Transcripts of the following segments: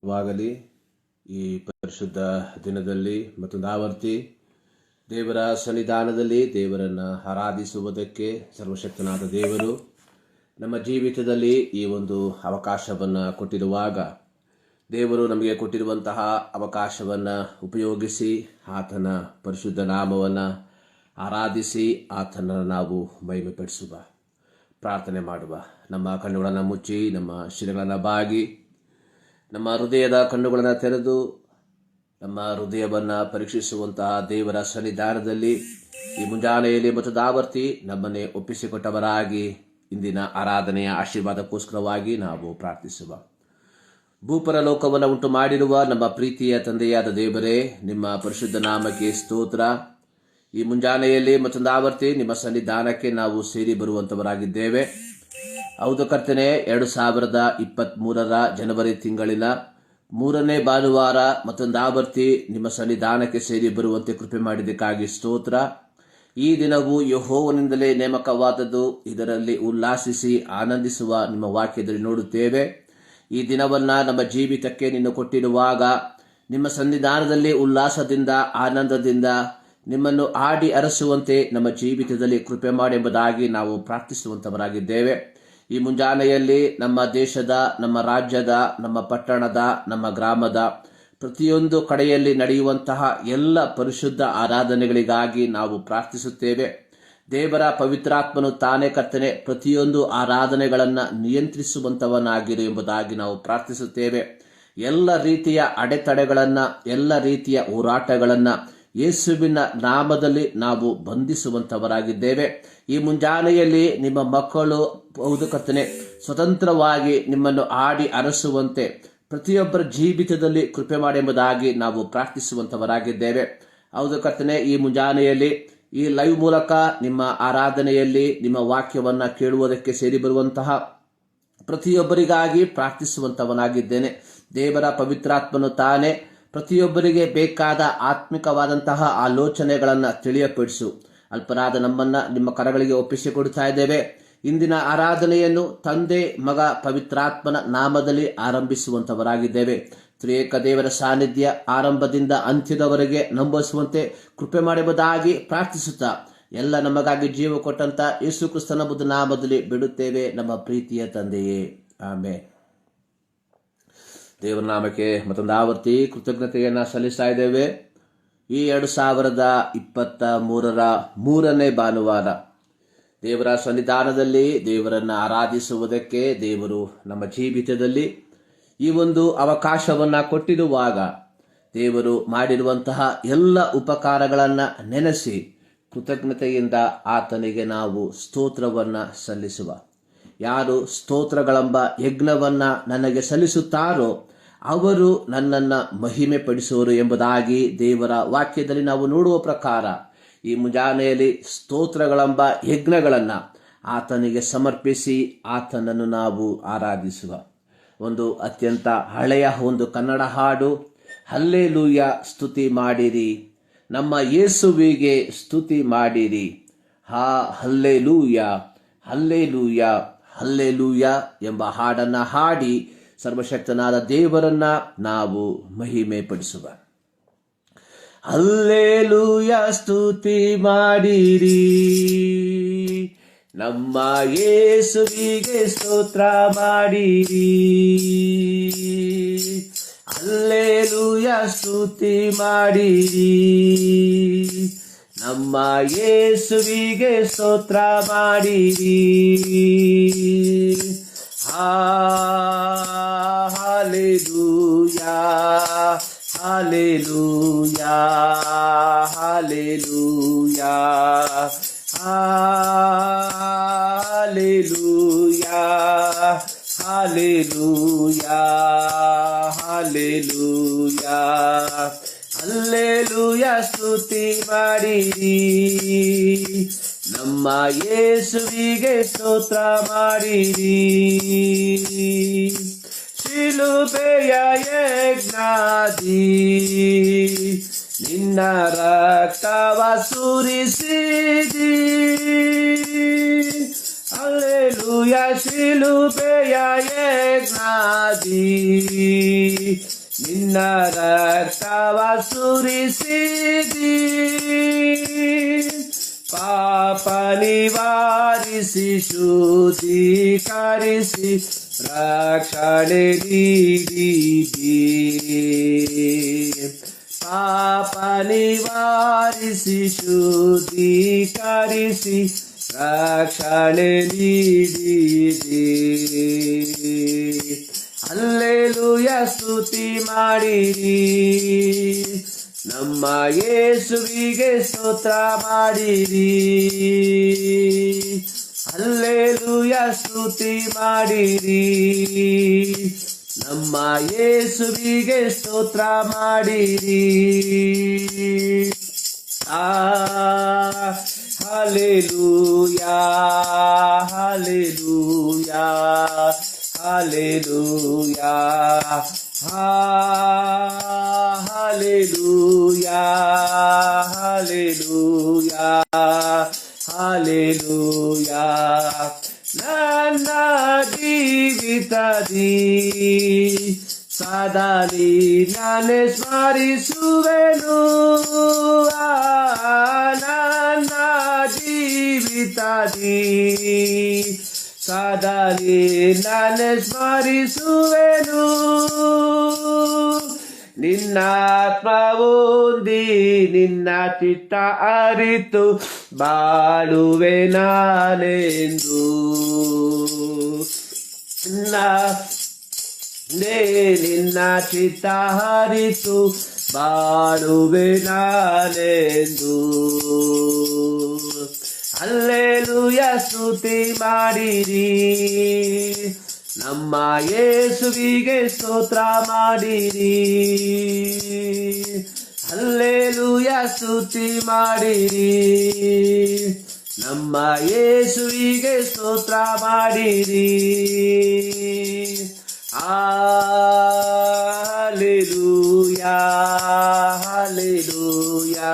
ವಾಗಲಿ ಈ ಪರಿಶುದ್ಧ ದಿನದಲ್ಲಿ ಮತ್ತೊಂದು ಆವರ್ತಿ ದೇವರ ಸನ್ನಿಧಾನದಲ್ಲಿ ದೇವರನ್ನು ಆರಾಧಿಸುವುದಕ್ಕೆ ಸರ್ವಶಕ್ತನಾದ ದೇವರು ನಮ್ಮ ಜೀವಿತದಲ್ಲಿ ಈ ಒಂದು ಅವಕಾಶವನ್ನು ಕೊಟ್ಟಿರುವಾಗ ದೇವರು ನಮಗೆ ಕೊಟ್ಟಿರುವಂತಹ ಅವಕಾಶವನ್ನು ಉಪಯೋಗಿಸಿ ಆತನ ಪರಿಶುದ್ಧ ನಾಮವನ್ನು ಆರಾಧಿಸಿ ಆತನನ್ನು ನಾವು ಮಹಿಮೆಪಡಿಸುವ ಪ್ರಾರ್ಥನೆ ಮಾಡುವ. ನಮ್ಮ ಕಣ್ಣುಗಳನ್ನು ಮುಚ್ಚಿ ನಮ್ಮ ಶಿರಗಳನ್ನು ಬಾಗಿ ನಮ್ಮ ಹೃದಯದ ಕಣ್ಣುಗಳನ್ನು ತೆರೆದು ನಮ್ಮ ಹೃದಯವನ್ನು ಪರೀಕ್ಷಿಸುವಂತಹ ದೇವರ ಸನ್ನಿಧಾನದಲ್ಲಿ ಈ ಮುಂಜಾನೆಯಲ್ಲಿ ಮತ್ತು ದಾವರ್ತಿ ನಮ್ಮನ್ನೇ ಒಪ್ಪಿಸಿಕೊಟ್ಟವರಾಗಿ ಇಂದಿನ ಆರಾಧನೆಯ ಆಶೀರ್ವಾದಕ್ಕೋಸ್ಕರವಾಗಿ ನಾವು ಪ್ರಾರ್ಥಿಸುವ. ಭೂಪರ ಲೋಕವನ್ನು ಉಂಟು ಮಾಡಿರುವ ನಮ್ಮ ಪ್ರೀತಿಯ ತಂದೆಯಾದ ದೇವರೇ, ನಿಮ್ಮ ಪರಿಶುದ್ಧ ನಾಮಕ್ಕೆ ಸ್ತೋತ್ರ. ಈ ಮುಂಜಾನೆಯಲ್ಲಿ ಮತ್ತೊಂದು ಆವರ್ತಿ ನಿಮ್ಮ ಸನ್ನಿಧಾನಕ್ಕೆ ನಾವು ಸೇರಿ ಬರುವಂತವರಾಗಿದ್ದೇವೆ. ಹೌದು ಕರ್ತನೆ, 2023 ಜನವರಿ ತಿಂಗಳಿನ 3ನೇ ಭಾನುವಾರ ಮತ್ತೊಂದು ಆವರ್ತಿ ನಿಮ್ಮ ಸನ್ನಿಧಾನಕ್ಕೆ ಸೇರಿ ಬರುವಂತೆ ಕೃಪೆ ಮಾಡಿದ್ದಕ್ಕಾಗಿ ಸ್ತೋತ್ರ. ಈ ದಿನವು ಯೆಹೋವನಿಂದಲೇ ನೇಮಕವಾದದ್ದು, ಇದರಲ್ಲಿ ಉಲ್ಲಾಸಿಸಿ ಆನಂದಿಸುವ ನಿಮ್ಮ ವಾಕ್ಯದಲ್ಲಿ ನೋಡುತ್ತೇವೆ. ಈ ದಿನವನ್ನ ನಮ್ಮ ಜೀವಿತಕ್ಕೆ ನೀನು ಕೊಟ್ಟಿರುವಾಗ ನಿಮ್ಮ ಸನ್ನಿಧಾನದಲ್ಲಿ ಉಲ್ಲಾಸದಿಂದ ಆನಂದದಿಂದ ನಿಮ್ಮನ್ನು ಆಡಿ ಅರಸುವಂತೆ ನಮ್ಮ ಜೀವಿತದಲ್ಲಿ ಕೃಪೆ ಮಾಡಿ ಎಂಬುದಾಗಿ ನಾವು ಪ್ರಾರ್ಥಿಸುವಂತವರಾಗಿದ್ದೇವೆ. ಈ ಮುಂಜಾನೆಯಲ್ಲಿ ನಮ್ಮ ದೇಶದ, ನಮ್ಮ ರಾಜ್ಯದ, ನಮ್ಮ ಪಟ್ಟಣದ, ನಮ್ಮ ಗ್ರಾಮದ ಪ್ರತಿಯೊಂದು ಕಡೆಯಲ್ಲಿ ನಡೆಯುವಂತಹ ಎಲ್ಲ ಪರಿಶುದ್ಧ ಆರಾಧನೆಗಳಿಗಾಗಿ ನಾವು ಪ್ರಾರ್ಥಿಸುತ್ತೇವೆ. ದೇವರ ಪವಿತ್ರಾತ್ಮನು ತಾನೇ ಕರ್ತನೆ ಪ್ರತಿಯೊಂದು ಆರಾಧನೆಗಳನ್ನು ನಿಯಂತ್ರಿಸುವಂತವನಾಗಿರು ಎಂಬುದಾಗಿ ನಾವು ಪ್ರಾರ್ಥಿಸುತ್ತೇವೆ. ಎಲ್ಲ ರೀತಿಯ ಅಡೆತಡೆಗಳನ್ನು, ಎಲ್ಲ ರೀತಿಯ ಹೋರಾಟಗಳನ್ನು ಯೇಸುವಿನ ನಾಮದಲ್ಲಿ ನಾವು ಬಂಧಿಸುವಂತವರಾಗಿದ್ದೇವೆ. ಈ ಮುಂಜಾನೆಯಲ್ಲಿ ನಿಮ್ಮ ಮಕ್ಕಳು ಹೌದು ಕರ್ತನೆ ಸ್ವತಂತ್ರವಾಗಿ ನಿಮ್ಮನ್ನು ಆಡಿ ಅರಸುವಂತೆ ಪ್ರತಿಯೊಬ್ಬರ ಜೀವಿತದಲ್ಲಿ ಕೃಪೆ ಮಾಡಿ ಎಂಬುದಾಗಿ ನಾವು ಪ್ರಾರ್ಥಿಸುವಂತವರಾಗಿದ್ದೇವೆ. ಹೌದು ಕರ್ತನೆ, ಈ ಮುಂಜಾನೆಯಲ್ಲಿ ಈ ಲೈವ್ ಮೂಲಕ ನಿಮ್ಮ ಆರಾಧನೆಯಲ್ಲಿ ನಿಮ್ಮ ವಾಕ್ಯವನ್ನ ಕೇಳುವುದಕ್ಕೆ ಸೇರಿ ಬರುವಂತಹ ಪ್ರತಿಯೊಬ್ಬರಿಗಾಗಿ ಪ್ರಾರ್ಥಿಸುವಂತವನಾಗಿದ್ದೇನೆ. ದೇವರ ಪವಿತ್ರಾತ್ಮನು ತಾನೇ ಪ್ರತಿಯೊಬ್ಬರಿಗೆ ಬೇಕಾದ ಆತ್ಮಿಕವಾದಂತಹ ಆಲೋಚನೆಗಳನ್ನು ತಿಳಿಯಪಡಿಸು. ಅಲ್ಪರಾದ ನಮ್ಮನ್ನ ನಿಮ್ಮ ಕರಗಳಿಗೆ ಒಪ್ಪಿಸಿಕೊಡ್ತಾ ಇದ್ದೇವೆ. ಇಂದಿನ ಆರಾಧನೆಯನ್ನು ತಂದೆ, ಮಗ, ಪವಿತ್ರಾತ್ಮನ ನಾಮದಲ್ಲಿ ಆರಂಭಿಸುವಂತವರಾಗಿದ್ದೇವೆ. ತ್ರಿಯೇಕ ದೇವರ ಸಾನ್ನಿಧ್ಯ ಆರಂಭದಿಂದ ಅಂತ್ಯದವರೆಗೆ ನಂಬಿಸುವಂತೆ ಕೃಪೆ ಮಾಡುವುದಾಗಿ ಪ್ರಾರ್ಥಿಸುತ್ತಾ ಎಲ್ಲ ನಮಗಾಗಿ ಜೀವ ಕೊಟ್ಟಂತ ಯೇಸು ಕ್ರಿಸ್ತನ ಬುದ್ಧ ನಾಮದಲ್ಲಿ ಬಿಡುತ್ತೇವೆ ನಮ್ಮ ಪ್ರೀತಿಯ ತಂದೆಯೇ, ಆಮೆನ್. ದೇವರ ನಾಮಕ್ಕೆ ಮತ್ತೊಂದು ಆವರ್ತಿ ಕೃತಜ್ಞತೆಯನ್ನ ಸಲ್ಲಿಸ್ತಾ ಇದ್ದೇವೆ. ಈ 2023 3ನೇ ಭಾನುವಾರ ದೇವರ ಸನ್ನಿಧಾನದಲ್ಲಿ ದೇವರನ್ನು ಆರಾಧಿಸುವುದಕ್ಕೆ ದೇವರು ನಮ್ಮ ಜೀವಿತದಲ್ಲಿ ಈ ಒಂದು ಅವಕಾಶವನ್ನ ಕೊಟ್ಟಿರುವಾಗ ದೇವರು ಮಾಡಿರುವಂತಹ ಎಲ್ಲ ಉಪಕಾರಗಳನ್ನು ನೆನೆಸಿ ಕೃತಜ್ಞತೆಯಿಂದ ಆತನಿಗೆ ನಾವು ಸ್ತೋತ್ರವನ್ನ ಸಲ್ಲಿಸುವ. ಯಾರು ಸ್ತೋತ್ರಗಳೆಂಬ ಯಜ್ಞವನ್ನ ನನಗೆ ಸಲ್ಲಿಸುತ್ತಾರೋ ಅವರು ನನ್ನನ್ನು ಮಹಿಮೆ ಪಡಿಸುವರು ಎಂಬುದಾಗಿ ದೇವರ ವಾಕ್ಯದಲ್ಲಿ ನಾವು ನೋಡುವ ಪ್ರಕಾರ ಈ ಮುಂಜಾನೆಯಲ್ಲಿ ಸ್ತೋತ್ರಗಳೆಂಬ ಯಜ್ಞಗಳನ್ನು ಆತನಿಗೆ ಸಮರ್ಪಿಸಿ ಆತನನ್ನು ನಾವು ಆರಾಧಿಸುವ. ಒಂದು ಅತ್ಯಂತ ಹಳೆಯ ಒಂದು ಕನ್ನಡ ಹಾಡು, ಹಲ್ಲೆಲೂಯ ಸ್ತುತಿ ಮಾಡಿರಿ, ನಮ್ಮ ಯೇಸುವಿಗೆ ಸ್ತುತಿ ಮಾಡಿರಿ, ಹಾ ಹಲ್ಲೆಲೂಯ ಹಲ್ಲೆಲೂಯ ಹಲ್ಲೆಲೂಯ ಎಂಬ ಹಾಡನ್ನ ಹಾಡಿ ಸರ್ವಶಕ್ತನಾದ ದೇವರನ್ನ ನಾವು ಮಹಿಮೆ ಪಡಿಸುವ. ಹಲ್ಲೆಲೂಯ ಸ್ತುತಿ ಮಾಡಿರಿ, ನಮ್ಮ ಯೇಸುವಿಗೆ ಸ್ತೋತ್ರ ಮಾಡಿರಿ, ಹಲ್ಲೆಲೂಯ ಸ್ತುತಿ ಮಾಡಿರಿ, ನಮ್ಮ ಯೇಸುವಿಗೆ ಸ್ತೋತ್ರ ಮಾಡಿರಿ, hallelujah hallelujah hallelujah hallelujah hallelujah hallelujah hallelujah ಸ್ತುತಿ ಮಾಡಿರಿ, ನಮ್ಮ ಯೇಸುವಿಗೆ ಸ್ತೋತ್ರ ಮಾಡಿರಿ, ಶಿಲುಬೆಯ ಯಜ್ಞಾದಿ ನಿನ್ನ ರಕ್ತವ ಸುರಿಸಿದಿ, ಹಲ್ಲೆಲೂಯಾ ಶಿಲುಬೆಯ ಯಜ್ಞದಿ ನಿನ್ನ ರಕ್ತವ ಸುರಿಸಿದಿ, ಪಾಪ ನಿವಾರಿಸಿ ಶುದ್ಧೀಕರಿಸಿ ರಕ್ಷಣೆ ನೀಡಿದಿ. ಪಾಪ ನಿವಾರಿಸಿ ಶುದ್ಧೀಕರಿಸಿ ರಕ್ಷಣೆ ನೀಡಿದಿ. ಹಲ್ಲೆಲೂಯಾ ಸ್ತುತಿ ಮಾಡಿರಿ, ನಮ್ಮ ಯೇಸುವಿಗೆ ಸ್ತೋತ್ರ ಮಾಡಿರಿ. ಹಲ್ಲೆಲೂಯಾ ಸ್ತುತಿ ಮಾಡಿರಿ, ನಮ್ಮ ಯೇಸುವಿಗೆ ಸ್ತೋತ್ರ ಮಾಡಿರಿ. Hallelujah hallelujah hallelujah hallelujah hallelujah hallelujah. ನನ್ನ ಜೀವಿತದಿ ಸದಾ ನಿನ್ನನ್ನೇ ಸ್ಮರಿಸುವೆನು. ನನ್ನ ಜೀವಿತದಿ ಸದಾ ನಿನ್ನನ್ನೇ ಸ್ಮರಿಸುವೆನು. ನಿನ್ನಾತ್ಮವೊಂದಿ ನಿನ್ನ ಚಿತ್ತ ಅರಿತು ಬಾಳುವೆ ನಾನೆಂದು. ನಿನ್ನ ಚಿತ್ತ ಹರಿತು ಬಾಳುವೆ ನಾನೆಂದು. ಹಲ್ಲೆಲೂಯಾ ಸ್ತುತಿ ಮಾಡಿರಿ, ನಮ್ಮ ಯೇಸುವಿಗೆ ಸ್ತೋತ್ರ ಮಾಡಿರಿ. ಹಲ್ಲೆಲೂಯಾ ಸ್ತುತಿ ಮಾಡಿರಿ, ನಮ್ಮ ಯೇಸುವಿಗೆ ಸ್ತೋತ್ರ ಮಾಡಿರಿ. Hallelujah hallelujah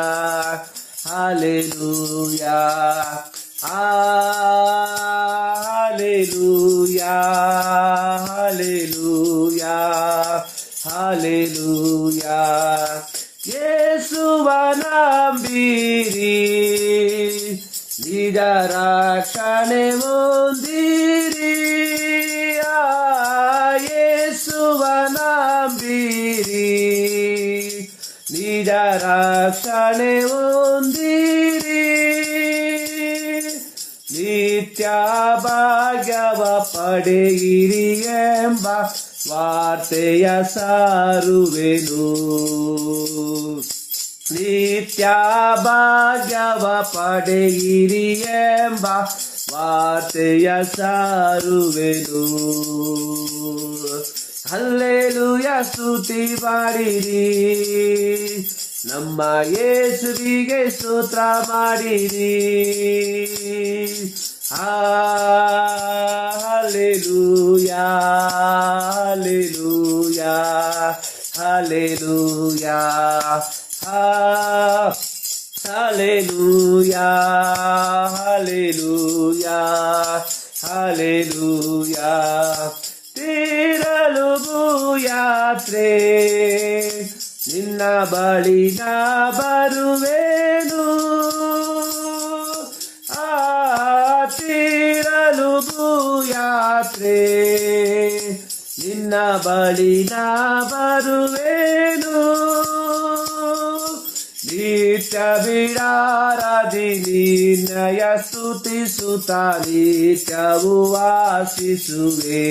hallelujah hallelujah hallelujah hallelujah. ಯೇಸುವ ನಂಬಿರಿ, ನಿಜ ರಕ್ಷಣೆ ಹೊಂದಿರಿ. ಯೇಸುವ ನಂಬಿರಿ, ನಿಜ ರಕ್ಷಣೆ ಹೊಂದಿರಿ. ನಿತ್ಯ ಭಾಗ್ಯವ ಪಡೆಯಿರಿ ಎಂಬ ವಾರ್ತೆಯ ಸಾರುವೆನು. ನಿತ್ಯ ಭಾಗ್ಯವ ಪಡೆಯಿರಿ ಎಂಬ ವಾರ್ತೆಯ ಸಾರುವೆನು. ಹಲ್ಲೆಲೂಯಾ ಸ್ತುತಿ ಮಾಡಿರಿ, ನಮ್ಮ ಯೇಸುವಿಗೆ ಸ್ತೋತ್ರ ಮಾಡಿರಿ. Hallelujah hallelujah hallelujah hallelujah hallelujah hallelujah. ತೀರಲು ಯಾತ್ರೆ ನಿನ್ನ ಬಳಿ ನಾ ಬರುವೆನು. ತೀರಲು ಯಾತ್ರೆ ನಿನ್ನ ಬಳಿ ನಾ ಬರುವೆನು. ನಿತ್ಯ ಬಿಡಾರದಿ ನಿನ್ನಯ ಸ್ತುತಿಸುತ್ತ ನಿತ್ಯವು ವಾಸಿಸುವೆ.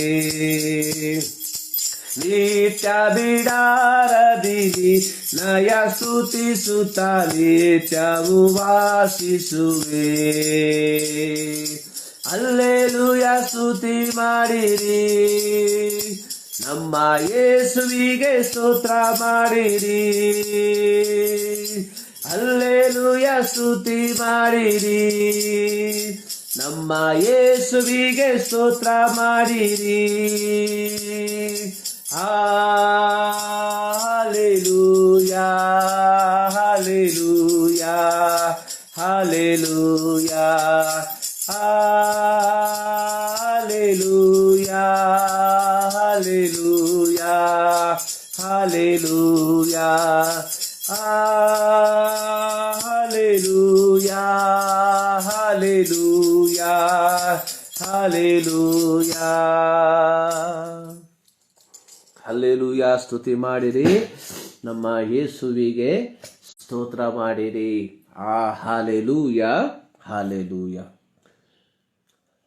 ನಿತ್ಯ ಬಿಡಾರದಿ ನಿನ್ನಯ ಸ್ತುತಿಸುತ್ತ ನಿತ್ಯವು ವಾಸಿಸುವೆ. ಹಲ್ಲೆಲೂಯಾ ಸ್ತುತಿ ಮಾಡಿರಿ, ನಮ್ಮ ಯೇಸುವಿಗೆ ಸ್ತೋತ್ರ ಮಾಡಿರಿ. ಹಲ್ಲೆಲೂಯಾ ಸ್ತುತಿ ಮಾಡಿರಿ, ನಮ್ಮ ಯೇಸುವಿಗೆ ಸ್ತೋತ್ರ ಮಾಡಿರಿ. Hallelujah hallelujah hallelujah hallelujah hallelujah hallelujah hallelujah hallelujah hallelujah. ಸ್ತುತಿ ಮಾಡಿರಿ, ನಮ್ಮ ಯೇಸುವಿಗೆ ಸ್ತೋತ್ರ ಮಾಡಿರಿ. Hallelujah hallelujah.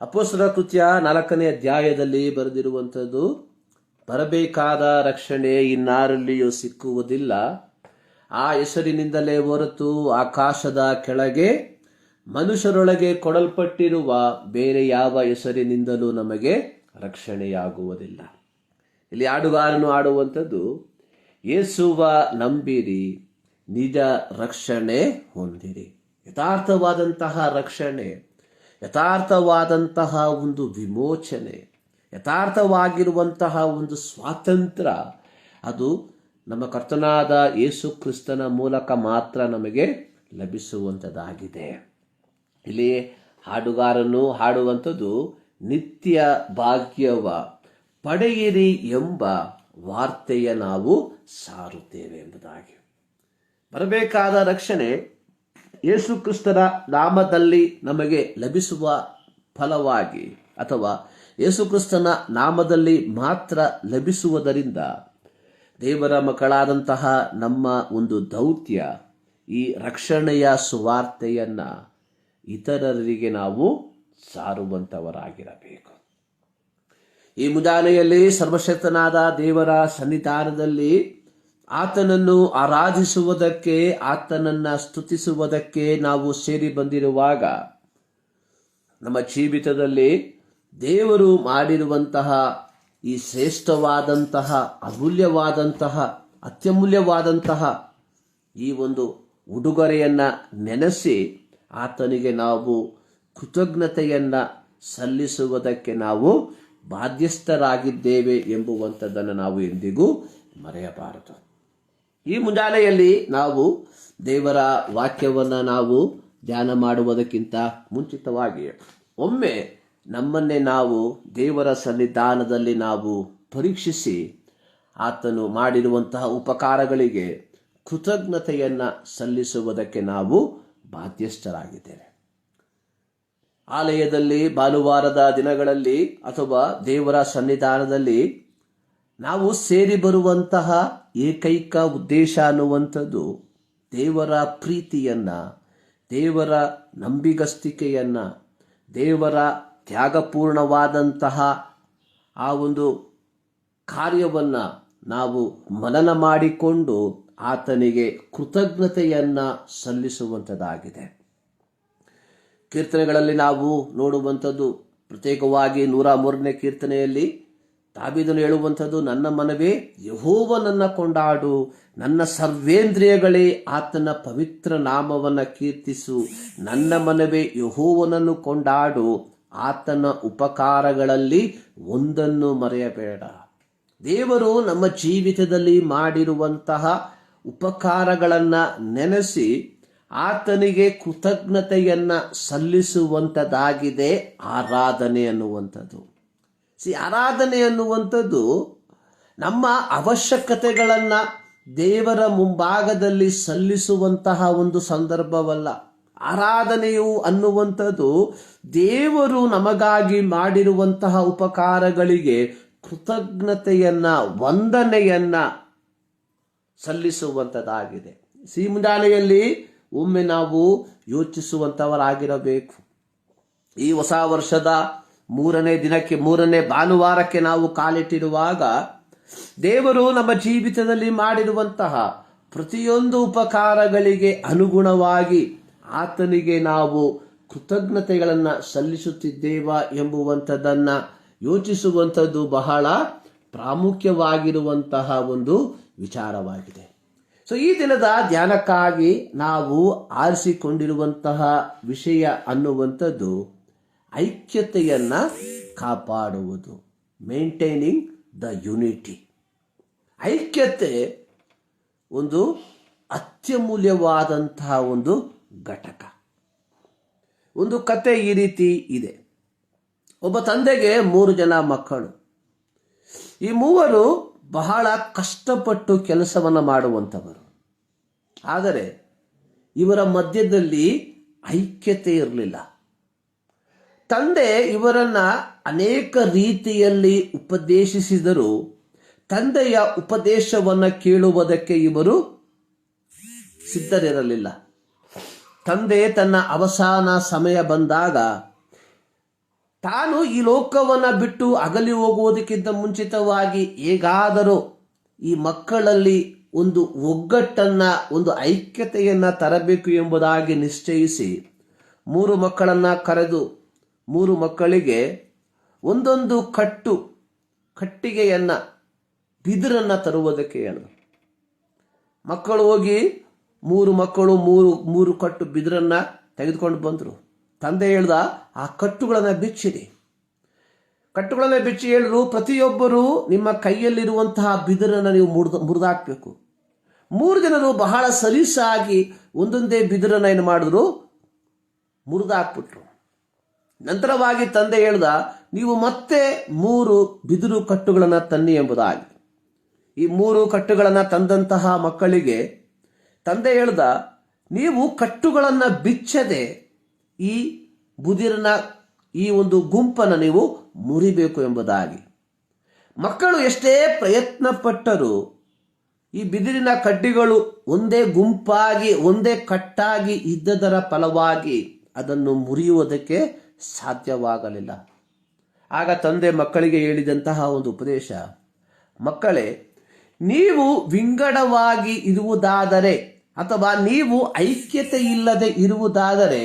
ಅಪೊಸ್ತಲರ ಕೃತ್ಯ 4ನೇ ಅಧ್ಯಾಯದಲ್ಲಿ ಬರೆದಿರುವಂಥದ್ದು, ಬರಬೇಕಾದ ರಕ್ಷಣೆ ಇನ್ನಾರಲ್ಲಿಯೂ ಸಿಕ್ಕುವುದಿಲ್ಲ, ಆ ಹೆಸರಿನಿಂದಲೇ ಹೊರತು ಆಕಾಶದ ಕೆಳಗೆ ಮನುಷ್ಯರೊಳಗೆ ಕೊಡಲ್ಪಟ್ಟಿರುವ ಬೇರೆ ಯಾವ ಹೆಸರಿನಿಂದಲೂ ನಮಗೆ ರಕ್ಷಣೆಯಾಗುವುದಿಲ್ಲ. ಇಲ್ಲಿ ಹಾಡುಗಾರನು ಆಡುವಂಥದ್ದು, ಯೇಸುವ ನಂಬಿರಿ, ನಿಜ ರಕ್ಷಣೆ ಹೊಂದಿರಿ. ಯಥಾರ್ಥವಾದಂತಹ ರಕ್ಷಣೆ, ಯಥಾರ್ಥವಾದಂತಹ ಒಂದು ವಿಮೋಚನೆ, ಯಥಾರ್ಥವಾಗಿರುವಂತಹ ಒಂದು ಸ್ವಾತಂತ್ರ್ಯ, ಅದು ನಮ್ಮ ಕರ್ತನಾದ ಯೇಸು ಕ್ರಿಸ್ತನ ಮೂಲಕ ಮಾತ್ರ ನಮಗೆ ಲಭಿಸುವಂಥದ್ದಾಗಿದೆ. ಇಲ್ಲಿ ಹಾಡುಗಾರನು ಹಾಡುವಂಥದ್ದು, ನಿತ್ಯ ಭಾಗ್ಯವ ಪಡೆಯಿರಿ ಎಂಬ ವಾರ್ತೆಯ ನಾವು ಸಾರುತ್ತೇವೆ ಎಂಬುದಾಗಿ. ಬರಬೇಕಾದ ರಕ್ಷಣೆ ಯೇಸು ಕ್ರಿಸ್ತನ ನಾಮದಲ್ಲಿ ನಮಗೆ ಲಭಿಸುವ ಫಲವಾಗಿ, ಅಥವಾ ಯೇಸು ಕ್ರಿಸ್ತನ ನಾಮದಲ್ಲಿ ಮಾತ್ರ ಲಭಿಸುವುದರಿಂದ ದೇವರ ಮಕ್ಕಳಾದಂತಹ ನಮ್ಮ ಒಂದು ದೌತ್ಯ, ಈ ರಕ್ಷಣೆಯ ಸುವಾರ್ತೆಯನ್ನ ಇತರರಿಗೆ ನಾವು ಸಾರುವಂತವರಾಗಿರಬೇಕು. ಈ ಮುಂಜಾನೆಯಲ್ಲಿ ಸರ್ವಶಕ್ತನಾದ ದೇವರ ಸನ್ನಿಧಾನದಲ್ಲಿ ಆತನನ್ನು ಆರಾಧಿಸುವುದಕ್ಕೆ, ಆತನನ್ನ ಸ್ತುತಿಸುವುದಕ್ಕೆ ನಾವು ಸೇರಿ ಬಂದಿರುವಾಗ, ನಮ್ಮ ಜೀವಿತದಲ್ಲಿ ದೇವರು ಮಾಡಿರುವಂತಹ ಈ ಶ್ರೇಷ್ಠವಾದಂತಹ, ಅಮೂಲ್ಯವಾದಂತಹ, ಅತ್ಯಮೂಲ್ಯವಾದಂತಹ ಈ ಒಂದು ಉಡುಗೊರೆಯನ್ನ ನೆನೆಸಿ ಆತನಿಗೆ ನಾವು ಕೃತಜ್ಞತೆಯನ್ನ ಸಲ್ಲಿಸುವುದಕ್ಕೆ ನಾವು ಬಾಧ್ಯಸ್ಥರಾಗಿದ್ದೇವೆ ಎಂಬುವಂಥದ್ದನ್ನು ನಾವು ಎಂದಿಗೂ ಮರೆಯಬಾರದು. ಈ ಮುಂಜಾನೆಯಲ್ಲಿ ನಾವು ದೇವರ ವಾಕ್ಯವನ್ನು ನಾವು ಧ್ಯಾನ ಮಾಡುವುದಕ್ಕಿಂತ ಮುಂಚಿತವಾಗಿ ಒಮ್ಮೆ ನಮ್ಮನ್ನೇ ನಾವು ದೇವರ ಸನ್ನಿಧಾನದಲ್ಲಿ ನಾವು ಪರೀಕ್ಷಿಸಿ ಆತನು ಮಾಡಿರುವಂತಹ ಉಪಕಾರಗಳಿಗೆ ಕೃತಜ್ಞತೆಯನ್ನು ಸಲ್ಲಿಸುವುದಕ್ಕೆ ನಾವು ಬಾಧ್ಯಸ್ಥರಾಗಿದ್ದೇವೆ. ಆಲಯದಲ್ಲಿ ಭಾನುವಾರದ ದಿನಗಳಲ್ಲಿ ಅಥವಾ ದೇವರ ಸನ್ನಿಧಾನದಲ್ಲಿ ನಾವು ಸೇರಿ ಬರುವಂತಹ ಏಕೈಕ ಉದ್ದೇಶ ಅನ್ನುವಂಥದ್ದು ದೇವರ ಪ್ರೀತಿಯನ್ನ, ದೇವರ ನಂಬಿಗಸ್ತಿಕೆಯನ್ನ, ದೇವರ ತ್ಯಾಗಪೂರ್ಣವಾದಂತಹ ಆ ಒಂದು ಕಾರ್ಯವನ್ನ ನಾವು ಮನನ ಮಾಡಿಕೊಂಡು ಆತನಿಗೆ ಕೃತಜ್ಞತೆಯನ್ನ ಸಲ್ಲಿಸುವಂಥದ್ದಾಗಿದೆ. ಕೀರ್ತನೆಗಳಲ್ಲಿ ನಾವು ನೋಡುವಂಥದ್ದು, ಪ್ರತ್ಯೇಕವಾಗಿ 103ನೇ ಕೀರ್ತನೆಯಲ್ಲಿ ದಾವೀದನು ಹೇಳುವಂಥದ್ದು, ನನ್ನ ಮನವೇ ಯೆಹೋವನನ್ನ ಕೊಂಡಾಡು, ನನ್ನ ಸರ್ವೇಂದ್ರಿಯಗಳೇ ಆತನ ಪವಿತ್ರ ನಾಮವನ್ನು ಕೀರ್ತಿಸು, ನನ್ನ ಮನವೇ ಯೆಹೋವನನ್ನು ಕೊಂಡಾಡು, ಆತನ ಉಪಕಾರಗಳಲ್ಲಿ ಒಂದನ್ನು ಮರೆಯಬೇಡ. ದೇವರು ನಮ್ಮ ಜೀವಿತದಲ್ಲಿ ಮಾಡಿರುವಂತಹ ಉಪಕಾರಗಳನ್ನು ನೆನೆಸಿ ಆತನಿಗೆ ಕೃತಜ್ಞತೆಯನ್ನ ಸಲ್ಲಿಸುವಂಥದ್ದಾಗಿದೆ ಆರಾಧನೆ ಅನ್ನುವಂಥದ್ದು. ಆರಾಧನೆ ಅನ್ನುವಂಥದ್ದು ನಮ್ಮ ಅವಶ್ಯಕತೆಗಳನ್ನು ದೇವರ ಮುಂಭಾಗದಲ್ಲಿ ಸಲ್ಲಿಸುವಂತಹ ಒಂದು ಸಂದರ್ಭವಲ್ಲ. ಆರಾಧನೆಯು ಅನ್ನುವಂಥದ್ದು ದೇವರು ನಮಗಾಗಿ ಮಾಡಿರುವಂತಹ ಉಪಕಾರಗಳಿಗೆ ಕೃತಜ್ಞತೆಯನ್ನ, ವಂದನೆಯನ್ನ ಸಲ್ಲಿಸುವಂಥದ್ದಾಗಿದೆ. ಮುಂಜಾನೆಯಲ್ಲಿ ಒಮ್ಮೆ ನಾವು ಯೋಚಿಸುವಂಥವರಾಗಿರಬೇಕು. ಈ ಹೊಸ ವರ್ಷದ 3ನೇ ದಿನಕ್ಕೆ, 3ನೇ ಭಾನುವಾರಕ್ಕೆ ನಾವು ಕಾಲಿಟ್ಟಿರುವಾಗ ದೇವರು ನಮ್ಮ ಜೀವಿತದಲ್ಲಿ ಮಾಡಿರುವಂತಹ ಪ್ರತಿಯೊಂದು ಉಪಕಾರಗಳಿಗೆ ಅನುಗುಣವಾಗಿ ಆತನಿಗೆ ನಾವು ಕೃತಜ್ಞತೆಗಳನ್ನು ಸಲ್ಲಿಸುತ್ತಿದ್ದೇವಾ ಎಂಬುವಂಥದ್ದನ್ನು ಯೋಚಿಸುವಂಥದ್ದು ಬಹಳ ಪ್ರಾಮುಖ್ಯವಾಗಿರುವಂತಹ ಒಂದು ವಿಚಾರವಾಗಿದೆ. ಈ ದಿನದ ಧ್ಯಾನಕ್ಕಾಗಿ ನಾವು ಆರಿಸಿಕೊಂಡಿರುವಂತಹ ವಿಷಯ ಅನ್ನುವಂಥದ್ದು ಐಕ್ಯತೆಯನ್ನ ಕಾಪಾಡುವುದು, ಮೇಂಟೈನಿಂಗ್ ದ ಯುನಿಟಿ. ಐಕ್ಯತೆ ಒಂದು ಅತ್ಯಮೂಲ್ಯವಾದಂತಹ ಒಂದು ಘಟಕ. ಒಂದು ಕತೆ ಈ ರೀತಿ ಇದೆ. ಒಬ್ಬ ತಂದೆಗೆ 3 ಜನ ಮಕ್ಕಳು. ಈ ಮೂವರು ಬಹಳ ಕಷ್ಟಪಟ್ಟು ಕೆಲಸವನ್ನು ಮಾಡುವಂಥವರು. ಆದರೆ ಇವರ ಮಧ್ಯದಲ್ಲಿ ಐಕ್ಯತೆ ಇರಲಿಲ್ಲ. ತಂದೆ ಇವರನ್ನ ಅನೇಕ ರೀತಿಯಲ್ಲಿ ಉಪದೇಶಿಸಿದರೂ ತಂದೆಯ ಉಪದೇಶವನ್ನು ಕೇಳುವುದಕ್ಕೆ ಇವರು ಸಿದ್ಧರಿರಲಿಲ್ಲ. ತಂದೆ ತನ್ನ ಅವಸಾನ ಸಮಯ ಬಂದಾಗ ತಾನು ಈ ಲೋಕವನ್ನು ಬಿಟ್ಟು ಅಗಲಿ ಹೋಗುವುದಕ್ಕಿಂತ ಮುಂಚಿತವಾಗಿ ಹೇಗಾದರೂ ಈ ಮಕ್ಕಳಲ್ಲಿ ಒಂದು ಒಗ್ಗಟ್ಟನ್ನ, ಒಂದು ಐಕ್ಯತೆಯನ್ನ ತರಬೇಕು ಎಂಬುದಾಗಿ ನಿಶ್ಚಯಿಸಿ 3 ಮಕ್ಕಳನ್ನ ಕರೆದು 3 ಮಕ್ಕಳಿಗೆ ಒಂದೊಂದು ಕಟ್ಟಿಗೆಯನ್ನ, ಬಿದಿರನ್ನ ತರುವುದಕ್ಕೆ ಹೇಳಿದರು. ಮಕ್ಕಳು ಹೋಗಿ 3 ಮಕ್ಕಳು ಮೂರು ಕಟ್ಟು ಬಿದಿರನ್ನ ತೆಗೆದುಕೊಂಡು ಬಂದರು. ತಂದೆ ಹೇಳ್ದ, ಆ ಕಟ್ಟುಗಳನ್ನು ಬಿಚ್ಚಿರಿ. ಕಟ್ಟುಗಳನ್ನು ಬಿಚ್ಚಿ ಹೇಳಿದ್ರು, ಪ್ರತಿಯೊಬ್ಬರು ನಿಮ್ಮ ಕೈಯಲ್ಲಿರುವಂತಹ ಬಿದಿರನ್ನು ನೀವು ಮುರಿದಾಕ್ಬೇಕು. 3 ಜನರು ಬಹಳ ಸಲೀಸಾಗಿ ಒಂದೊಂದೇ ಬಿದಿರನ್ನ ಏನು ಮಾಡಿದ್ರು, ಮುರಿದಾಕ್ಬಿಟ್ರು. ನಂತರವಾಗಿ ತಂದೆ ಹೇಳ್ದ, ನೀವು ಮತ್ತೆ 3 ಬಿದಿರು ಕಟ್ಟುಗಳನ್ನು ತನ್ನಿ ಎಂಬುದಾಗಿ. ಈ 3 ಕಟ್ಟುಗಳನ್ನು ತಂದಂತಹ ಮಕ್ಕಳಿಗೆ ತಂದೆ ಹೇಳ್ದ, ನೀವು ಕಟ್ಟುಗಳನ್ನು ಬಿಚ್ಚದೆ ಈ ಬಿದಿರಿನ ಈ ಒಂದು ಗುಂಪನ್ನು ನೀವು ಮುರಿಬೇಕು ಎಂಬುದಾಗಿ. ಮಕ್ಕಳು ಎಷ್ಟೇ ಪ್ರಯತ್ನ ಪಟ್ಟರೂ ಈ ಬಿದಿರಿನ ಕಡ್ಡಿಗಳು ಒಂದೇ ಗುಂಪಾಗಿ, ಒಂದೇ ಕಟ್ಟಾಗಿ ಇದ್ದದರ ಫಲವಾಗಿ ಅದನ್ನು ಮುರಿಯುವುದಕ್ಕೆ ಸಾಧ್ಯವಾಗಲಿಲ್ಲ. ಆಗ ತಂದೆ ಮಕ್ಕಳಿಗೆ ಹೇಳಿದಂತಹ ಒಂದು ಉಪದೇಶ, ಮಕ್ಕಳೇ, ನೀವು ವಿಂಗಡವಾಗಿ ಇರುವುದಾದರೆ ಅಥವಾ ನೀವು ಐಕ್ಯತೆ ಇಲ್ಲದೆ ಇರುವುದಾದರೆ